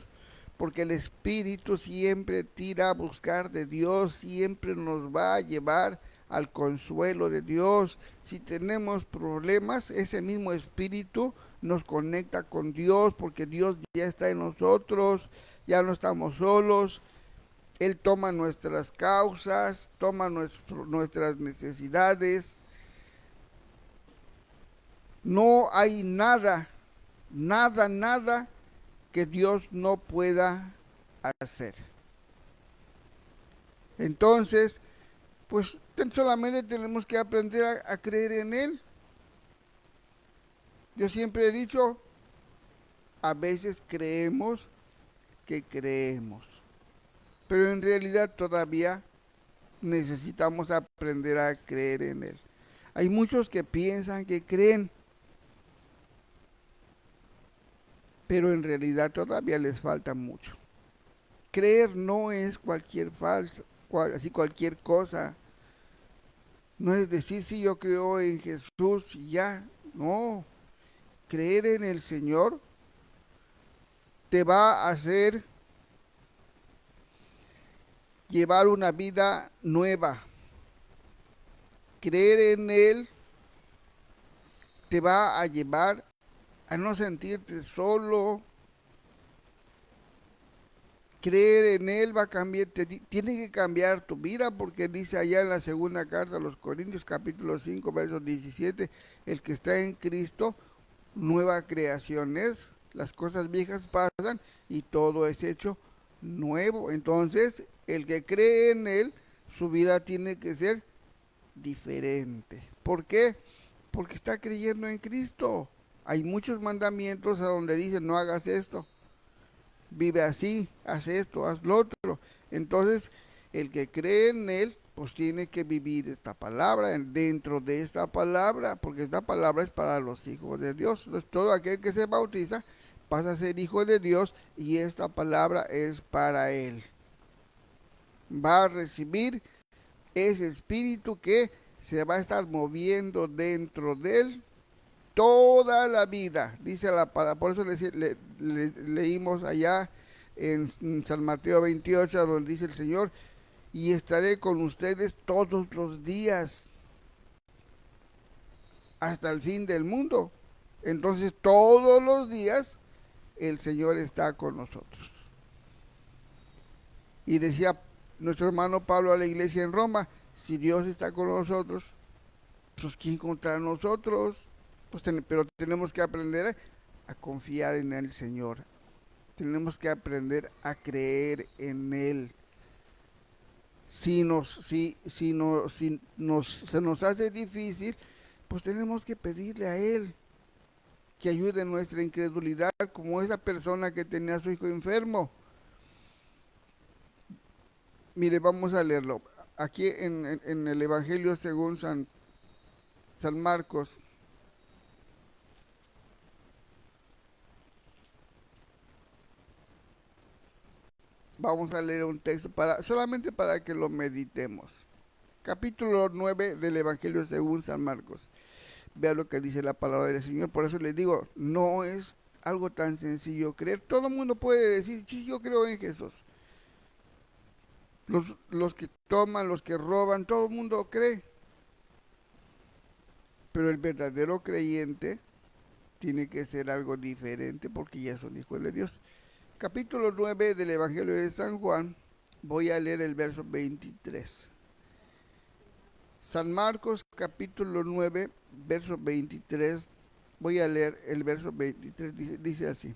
Speaker 1: porque el Espíritu siempre tira a buscar de Dios, siempre nos va a llevar al consuelo de Dios. Si tenemos problemas, ese mismo Espíritu nos conecta con Dios, porque Dios ya está en nosotros, ya no estamos solos. Él toma nuestras causas, toma nuestras necesidades. No hay nada que Dios no pueda hacer. Entonces, pues solamente tenemos que aprender a creer en Él. Yo siempre he dicho, a veces creemos que creemos, pero en realidad todavía necesitamos aprender a creer en Él. Hay muchos que piensan que creen, pero en realidad todavía les falta mucho. Creer no es cualquier cualquier cosa. No es decir, si yo creo en Jesús, ya. No. Creer en el Señor te va a hacer llevar una vida nueva. Creer en Él te va a llevar a no sentirte solo. Creer en Él va a cambiar, tiene que cambiar tu vida, porque dice allá en la segunda carta a los Corintios, capítulo 5, verso 17, el que está en Cristo, nueva creación es, las cosas viejas pasan y todo es hecho nuevo. Entonces, el que cree en Él, su vida tiene que ser diferente. ¿Por qué? Porque está creyendo en Cristo. Hay muchos mandamientos a donde dicen no hagas esto, vive así, haz esto, haz lo otro. Entonces, el que cree en Él, pues tiene que vivir esta palabra, dentro de esta palabra, porque esta palabra es para los hijos de Dios. Entonces, todo aquel que se bautiza pasa a ser hijo de Dios y esta palabra es para él. Va a recibir ese espíritu que se va a estar moviendo dentro de él toda la vida, dice la palabra. Por eso leímos allá en San Mateo 28, donde dice el Señor, y estaré con ustedes todos los días hasta el fin del mundo. Entonces todos los días el Señor está con nosotros. Y decía nuestro hermano Pablo a la iglesia en Roma, si Dios está con nosotros, pues ¿quién contra nosotros? Pues pero tenemos que aprender a confiar en el Señor. Tenemos que aprender a creer en Él. Si se nos hace difícil, pues tenemos que pedirle a Él que ayude en nuestra incredulidad, como esa persona que tenía a su hijo enfermo. Mire, vamos a leerlo. Aquí en el Evangelio según San Marcos. Vamos a leer un texto solamente para que lo meditemos. Capítulo 9 del Evangelio según San Marcos. Vea lo que dice la palabra del Señor. Por eso les digo, no es algo tan sencillo creer. Todo el mundo puede decir, sí, yo creo en Jesús. Los que toman, los que roban, todo el mundo cree. Pero el verdadero creyente tiene que ser algo diferente porque ya es un hijo de Dios. Capítulo 9 del Evangelio de San Juan, voy a leer el verso 23. San Marcos capítulo 9, verso 23, voy a leer el verso 23, dice así.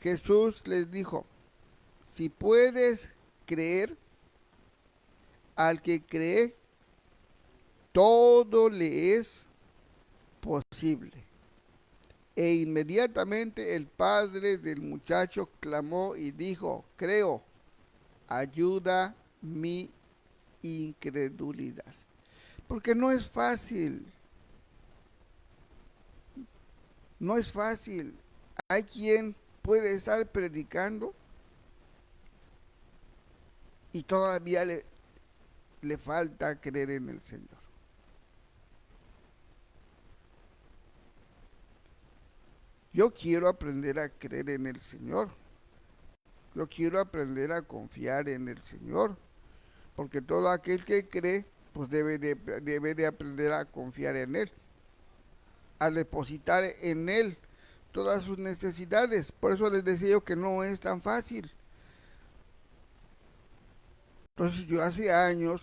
Speaker 1: Jesús les dijo, si puedes creer, al que cree, todo le es posible. E inmediatamente el padre del muchacho clamó y dijo, creo, ayuda mi incredulidad. Porque no es fácil, no es fácil. Hay quien puede estar predicando y todavía le falta creer en el Señor. Yo quiero aprender a creer en el Señor. Yo quiero aprender a confiar en el Señor. Porque todo aquel que cree, pues debe de aprender a confiar en Él. A depositar en Él todas sus necesidades. Por eso les decía yo que no es tan fácil. Entonces yo hace años,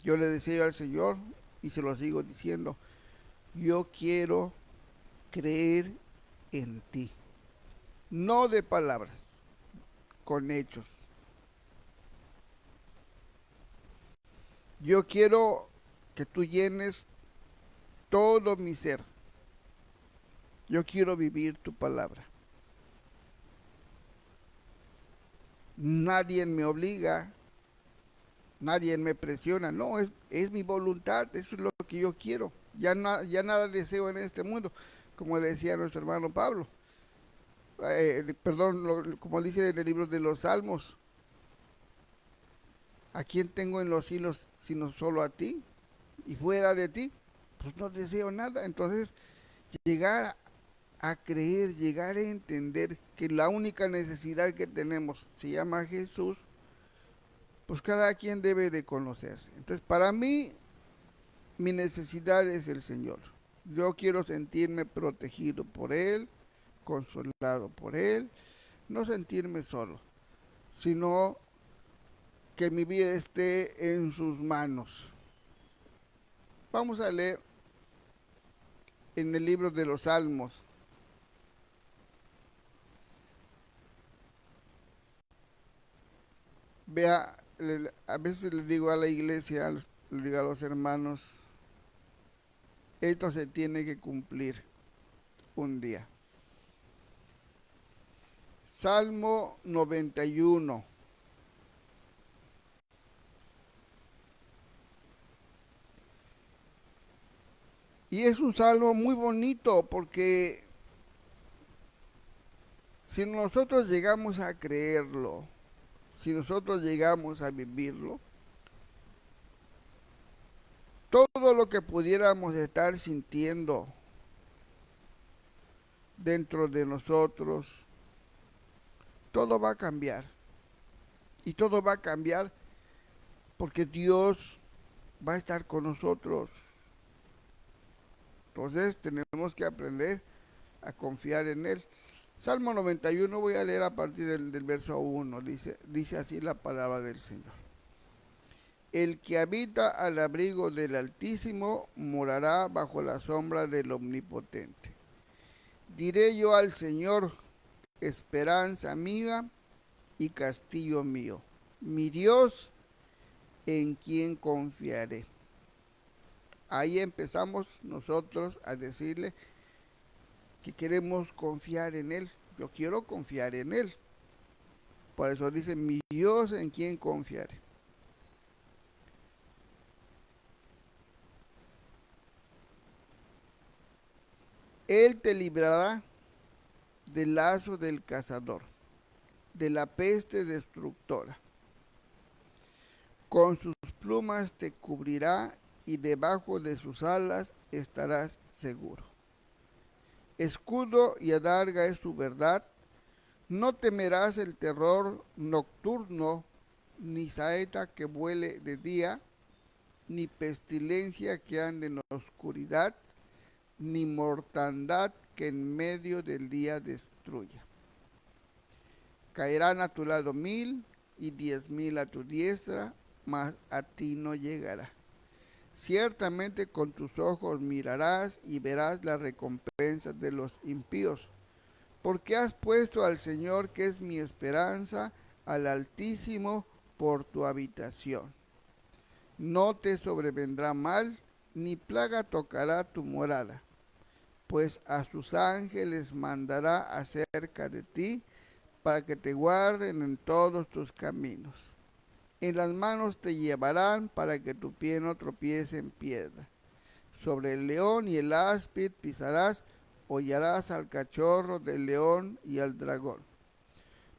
Speaker 1: yo le decía al Señor, y se lo sigo diciendo, yo quiero creer en ti. No de palabras, con hechos. Yo quiero que tú llenes todo mi ser. Yo quiero vivir tu palabra. Nadie me obliga, nadie me presiona. No, es mi voluntad, eso es lo que yo quiero. Ya nada deseo en este mundo, como decía nuestro hermano Pablo. Como dice en el libro de los Salmos, ¿a quién tengo en los hilos sino solo a ti? Y fuera de ti, pues no deseo nada. Entonces, llegar a creer, llegar a entender que la única necesidad que tenemos se llama Jesús, pues cada quien debe de conocerse. Entonces, para mí, mi necesidad es el Señor. Yo quiero sentirme protegido por Él, consolado por Él, no sentirme solo, sino que mi vida esté en sus manos. Vamos a leer en el libro de los Salmos. Vea, a veces le digo a la iglesia, le digo a los hermanos, esto se tiene que cumplir un día. Salmo 91. Y es un salmo muy bonito porque si nosotros llegamos a creerlo, si nosotros llegamos a vivirlo, todo lo que pudiéramos estar sintiendo dentro de nosotros, todo va a cambiar. Y todo va a cambiar porque Dios va a estar con nosotros. Entonces tenemos que aprender a confiar en Él. Salmo 91 voy a leer a partir del verso 1. Dice así la palabra del Señor. El que habita al abrigo del Altísimo morará bajo la sombra del Omnipotente. Diré yo al Señor, esperanza mía y castillo mío, mi Dios en quien confiaré. Ahí empezamos nosotros a decirle que queremos confiar en Él. Yo quiero confiar en Él. Por eso dice, mi Dios en quien confiaré. Él te librará del lazo del cazador, de la peste destructora. Con sus plumas te cubrirá y debajo de sus alas estarás seguro. Escudo y adarga es su verdad. No temerás el terror nocturno, ni saeta que vuele de día, ni pestilencia que ande en oscuridad, ni mortandad que en medio del día destruya. Caerán a tu lado 1000 y 10,000 a tu diestra, mas a ti no llegará. Ciertamente con tus ojos mirarás y verás la recompensa de los impíos, porque has puesto al Señor, que es mi esperanza, al Altísimo por tu habitación. No te sobrevendrá mal, ni plaga tocará tu morada, pues a sus ángeles mandará acerca de ti, para que te guarden en todos tus caminos. En las manos te llevarán para que tu pie no tropiece en piedra. Sobre el león y el áspid pisarás, hollarás al cachorro del león y al dragón.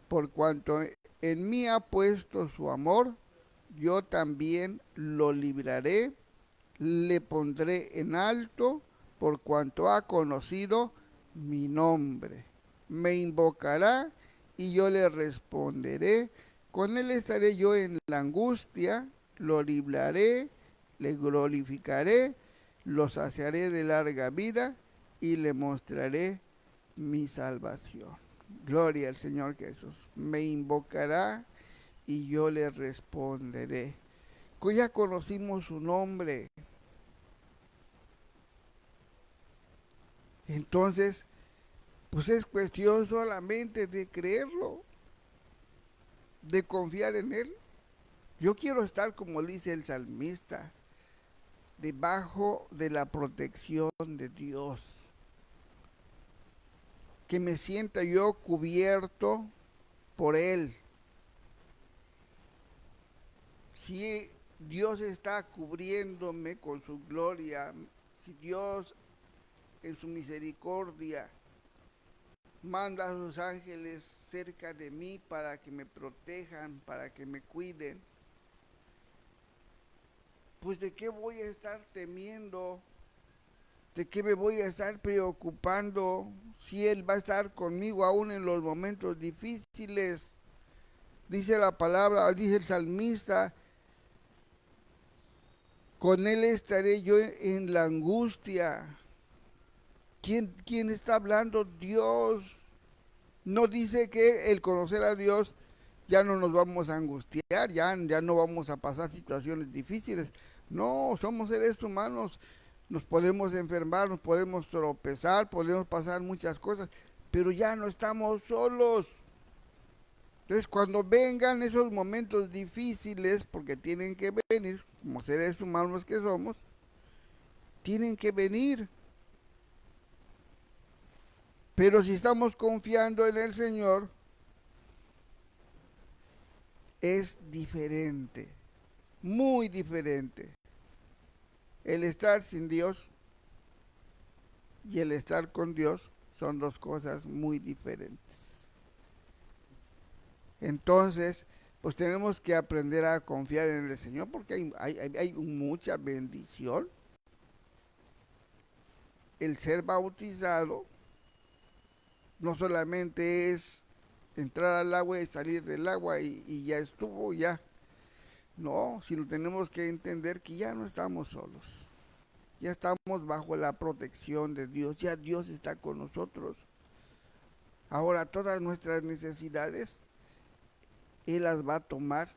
Speaker 1: Por cuanto en mí ha puesto su amor, yo también lo libraré, le pondré en alto, por cuanto ha conocido mi nombre. Me invocará y yo le responderé. Con él estaré yo en la angustia, lo libraré, le glorificaré, lo saciaré de larga vida y le mostraré mi salvación. Gloria al Señor Jesús. Me invocará y yo le responderé. Ya conocimos su nombre. Entonces, pues es cuestión solamente de creerlo, de confiar en Él. Yo quiero estar, como dice el salmista, debajo de la protección de Dios. Que me sienta yo cubierto por Él. Si Dios está cubriéndome con su gloria, si Dios en su misericordia manda a sus ángeles cerca de mí para que me protejan, para que me cuiden, pues ¿de qué voy a estar temiendo? ¿De qué me voy a estar preocupando si Él va a estar conmigo aún en los momentos difíciles? Dice la palabra, dice el salmista, con Él estaré yo en la angustia. ¿Quién está hablando? Dios. No dice que el conocer a Dios ya no nos vamos a angustiar, ya no vamos a pasar situaciones difíciles. No, somos seres humanos, nos podemos enfermar, nos podemos tropezar, podemos pasar muchas cosas, pero ya no estamos solos. Entonces, cuando vengan esos momentos difíciles, porque tienen que venir, como seres humanos que somos, tienen que venir. Pero si estamos confiando en el Señor, es diferente, muy diferente. El estar sin Dios y el estar con Dios son dos cosas muy diferentes. Entonces, pues tenemos que aprender a confiar en el Señor porque hay mucha bendición. El ser bautizado no solamente es entrar al agua y salir del agua y ya estuvo, ya. No, sino tenemos que entender que ya no estamos solos. Ya estamos bajo la protección de Dios. Ya Dios está con nosotros. Ahora todas nuestras necesidades, Él las va a tomar.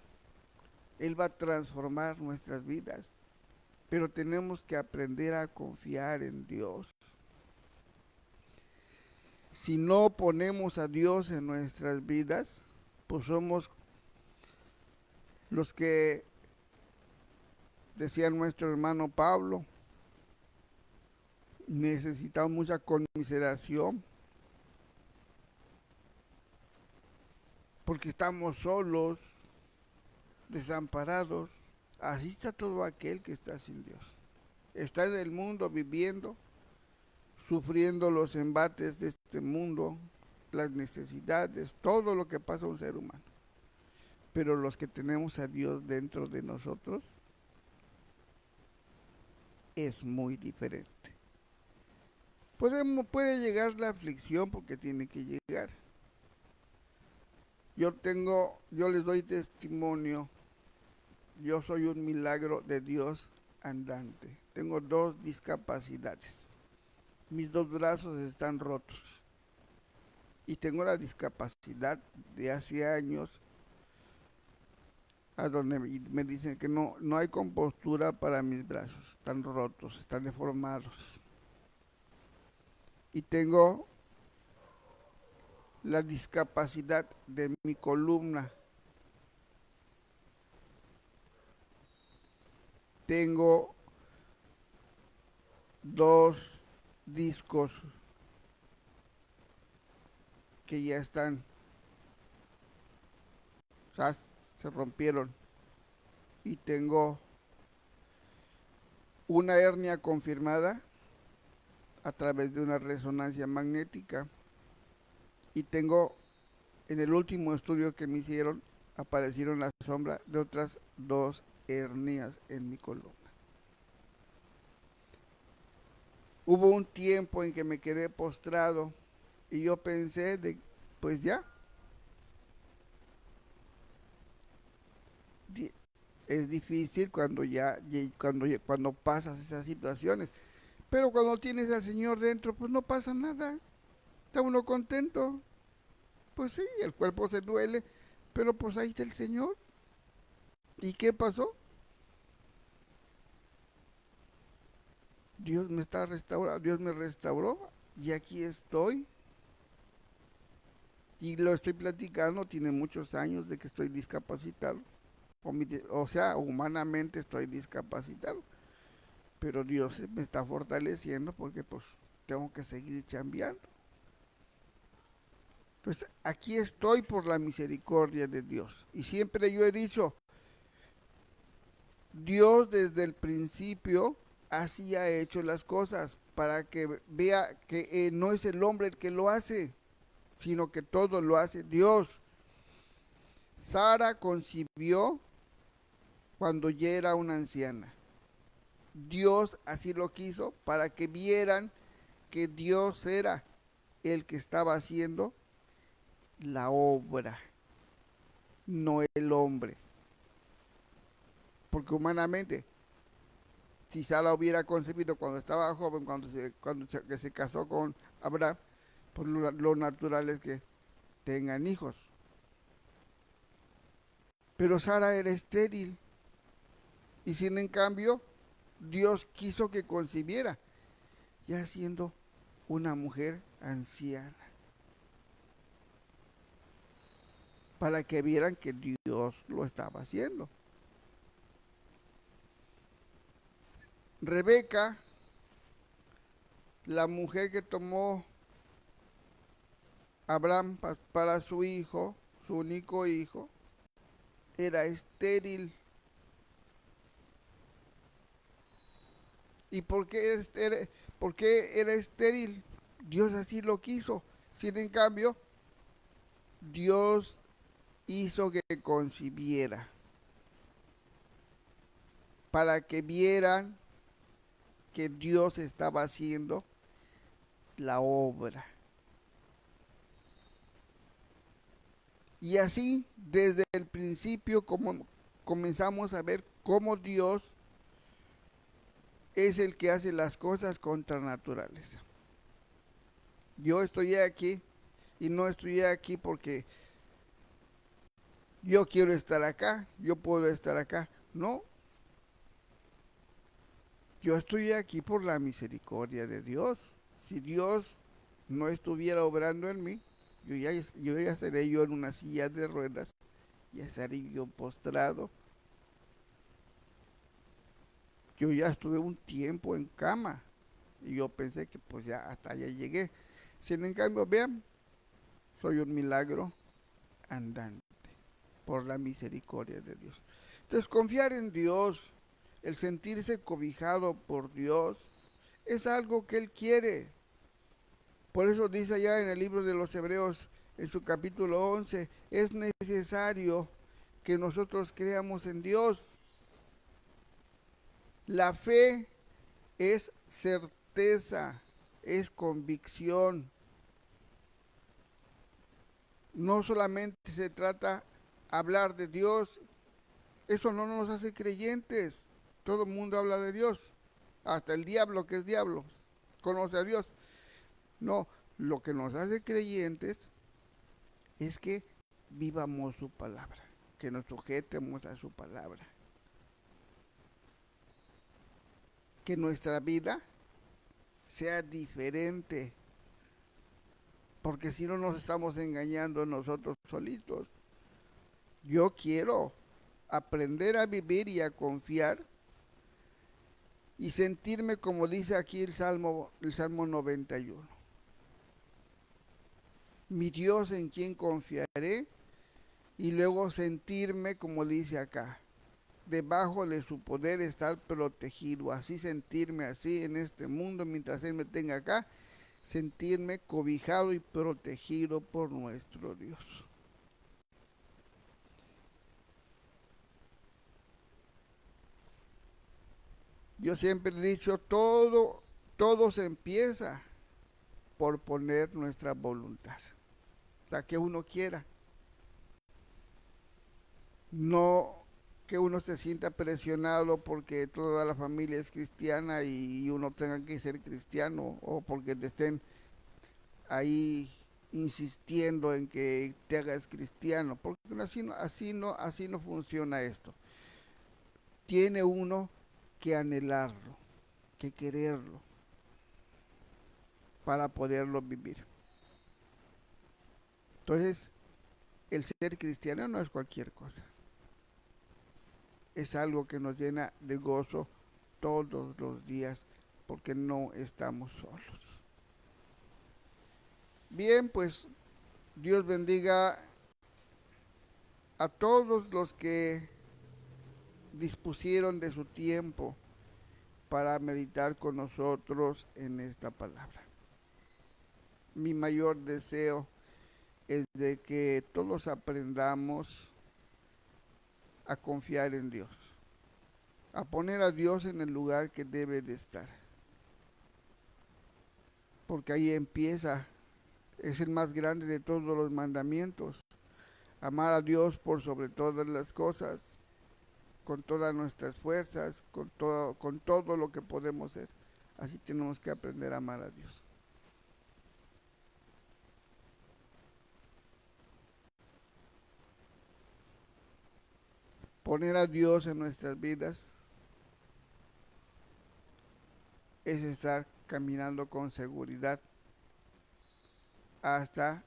Speaker 1: Él va a transformar nuestras vidas. Pero tenemos que aprender a confiar en Dios. Si no ponemos a Dios en nuestras vidas, pues somos los que decía nuestro hermano Pablo, necesitamos mucha conmiseración porque estamos solos, desamparados. Así está todo aquel que está sin Dios. Está en el mundo viviendo, sufriendo los embates de este mundo, las necesidades, todo lo que pasa a un ser humano. Pero los que tenemos a Dios dentro de nosotros es muy diferente. Puede llegar la aflicción porque tiene que llegar. Yo les doy testimonio. Yo soy un milagro de Dios andante. Tengo 2 discapacidades. Mis 2 brazos están rotos. Y tengo la discapacidad de hace años, a donde me dicen que no hay compostura para mis brazos. Están rotos, están deformados. Y tengo la discapacidad de mi columna. Tengo 2 discos que ya están, o sea, se rompieron. Y tengo una hernia confirmada a través de una resonancia magnética. Y tengo, en el último estudio que me hicieron, aparecieron la sombra de otras 2 hernias en mi columna. Hubo un tiempo en que me quedé postrado y yo pensé pues ya, es difícil cuando pasas esas situaciones, pero cuando tienes al Señor dentro, pues no pasa nada, está uno contento. Pues sí, el cuerpo se duele, pero pues ahí está el Señor. ¿Y qué pasó? Dios me está restaurando, Dios me restauró y aquí estoy. Y lo estoy platicando, tiene muchos años de que estoy discapacitado. O sea, humanamente estoy discapacitado. Pero Dios me está fortaleciendo porque pues tengo que seguir chambeando. Entonces, aquí estoy por la misericordia de Dios. Y siempre yo he dicho, Dios desde el principio así ha hecho las cosas para que vea que no es el hombre el que lo hace, sino que todo lo hace Dios. Sara concibió cuando ya era una anciana. Dios así lo quiso para que vieran que Dios era el que estaba haciendo la obra, no el hombre. Porque humanamente, si Sara hubiera concebido cuando estaba joven, que se casó con Abraham, pues lo natural es que tengan hijos. Pero Sara era estéril y sin en cambio Dios quiso que concibiera, ya siendo una mujer anciana, para que vieran que Dios lo estaba haciendo. Rebeca, la mujer que tomó Abraham para su hijo, su único hijo, era estéril. ¿Y por qué era estéril? Dios así lo quiso. Sin en cambio, Dios hizo que concibiera para que vieran que Dios estaba haciendo la obra. Y así, desde el principio, como comenzamos a ver cómo Dios es el que hace las cosas contra naturaleza. Yo estoy aquí y no estoy aquí porque yo quiero estar acá, yo puedo estar acá. No, yo estoy aquí por la misericordia de Dios. Si Dios no estuviera obrando en mí, yo ya estaría yo en una silla de ruedas, ya estaría yo postrado. Yo ya estuve un tiempo en cama y yo pensé que pues ya hasta allá llegué. Sin en cambio, vean, soy un milagro andante por la misericordia de Dios. Entonces, confiar en Dios, el sentirse cobijado por Dios, es algo que Él quiere. Por eso dice allá en el libro de los Hebreos, en su capítulo 11, es necesario que nosotros creamos en Dios. La fe es certeza, es convicción. No solamente se trata hablar de Dios, eso no nos hace creyentes. Todo el mundo habla de Dios, hasta el diablo que es diablo, conoce a Dios. No, lo que nos hace creyentes es que vivamos su palabra, que nos sujetemos a su palabra, que nuestra vida sea diferente, porque si no nos estamos engañando nosotros solitos. Yo quiero aprender a vivir y a confiar y sentirme como dice aquí el Salmo 91. Mi Dios en quien confiaré, y luego sentirme como dice acá, debajo de su poder estar protegido, así sentirme así en este mundo mientras Él me tenga acá, sentirme cobijado y protegido por nuestro Dios. Yo siempre he dicho, todo se empieza por poner nuestra voluntad, la que uno quiera. No que uno se sienta presionado porque toda la familia es cristiana y uno tenga que ser cristiano, o porque te estén ahí insistiendo en que te hagas cristiano, porque así no funciona esto. Tiene uno que anhelarlo, que quererlo para poderlo vivir. Entonces, el ser cristiano no es cualquier cosa. Es algo que nos llena de gozo todos los días porque no estamos solos. Bien, pues Dios bendiga a todos los que dispusieron de su tiempo para meditar con nosotros en esta palabra. Mi mayor deseo es de que todos aprendamos a confiar en Dios, a poner a Dios en el lugar que debe de estar, porque ahí empieza, es el más grande de todos los mandamientos, amar a Dios por sobre todas las cosas, con todas nuestras fuerzas, con todo lo que podemos ser. Así tenemos que aprender a amar a Dios. Poner a Dios en nuestras vidas es estar caminando con seguridad hasta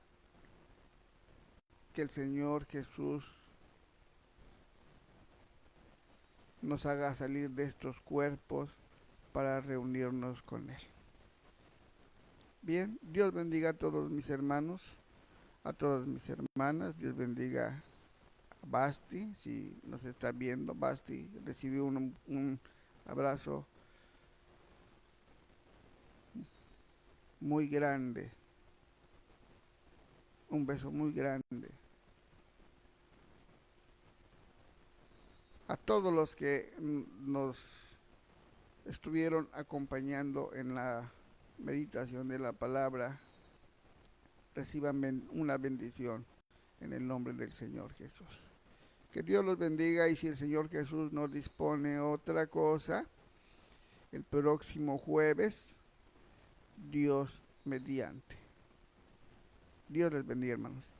Speaker 1: que el Señor Jesús nos haga salir de estos cuerpos para reunirnos con Él. Bien, Dios bendiga a todos mis hermanos, a todas mis hermanas, Dios bendiga Basti, si nos está viendo, Basti recibió un abrazo muy grande, un beso muy grande. A todos los que nos estuvieron acompañando en la meditación de la palabra, reciban una bendición en el nombre del Señor Jesús. Que Dios los bendiga, y si el Señor Jesús nos dispone otra cosa, el próximo jueves, Dios mediante. Dios les bendiga, hermanos.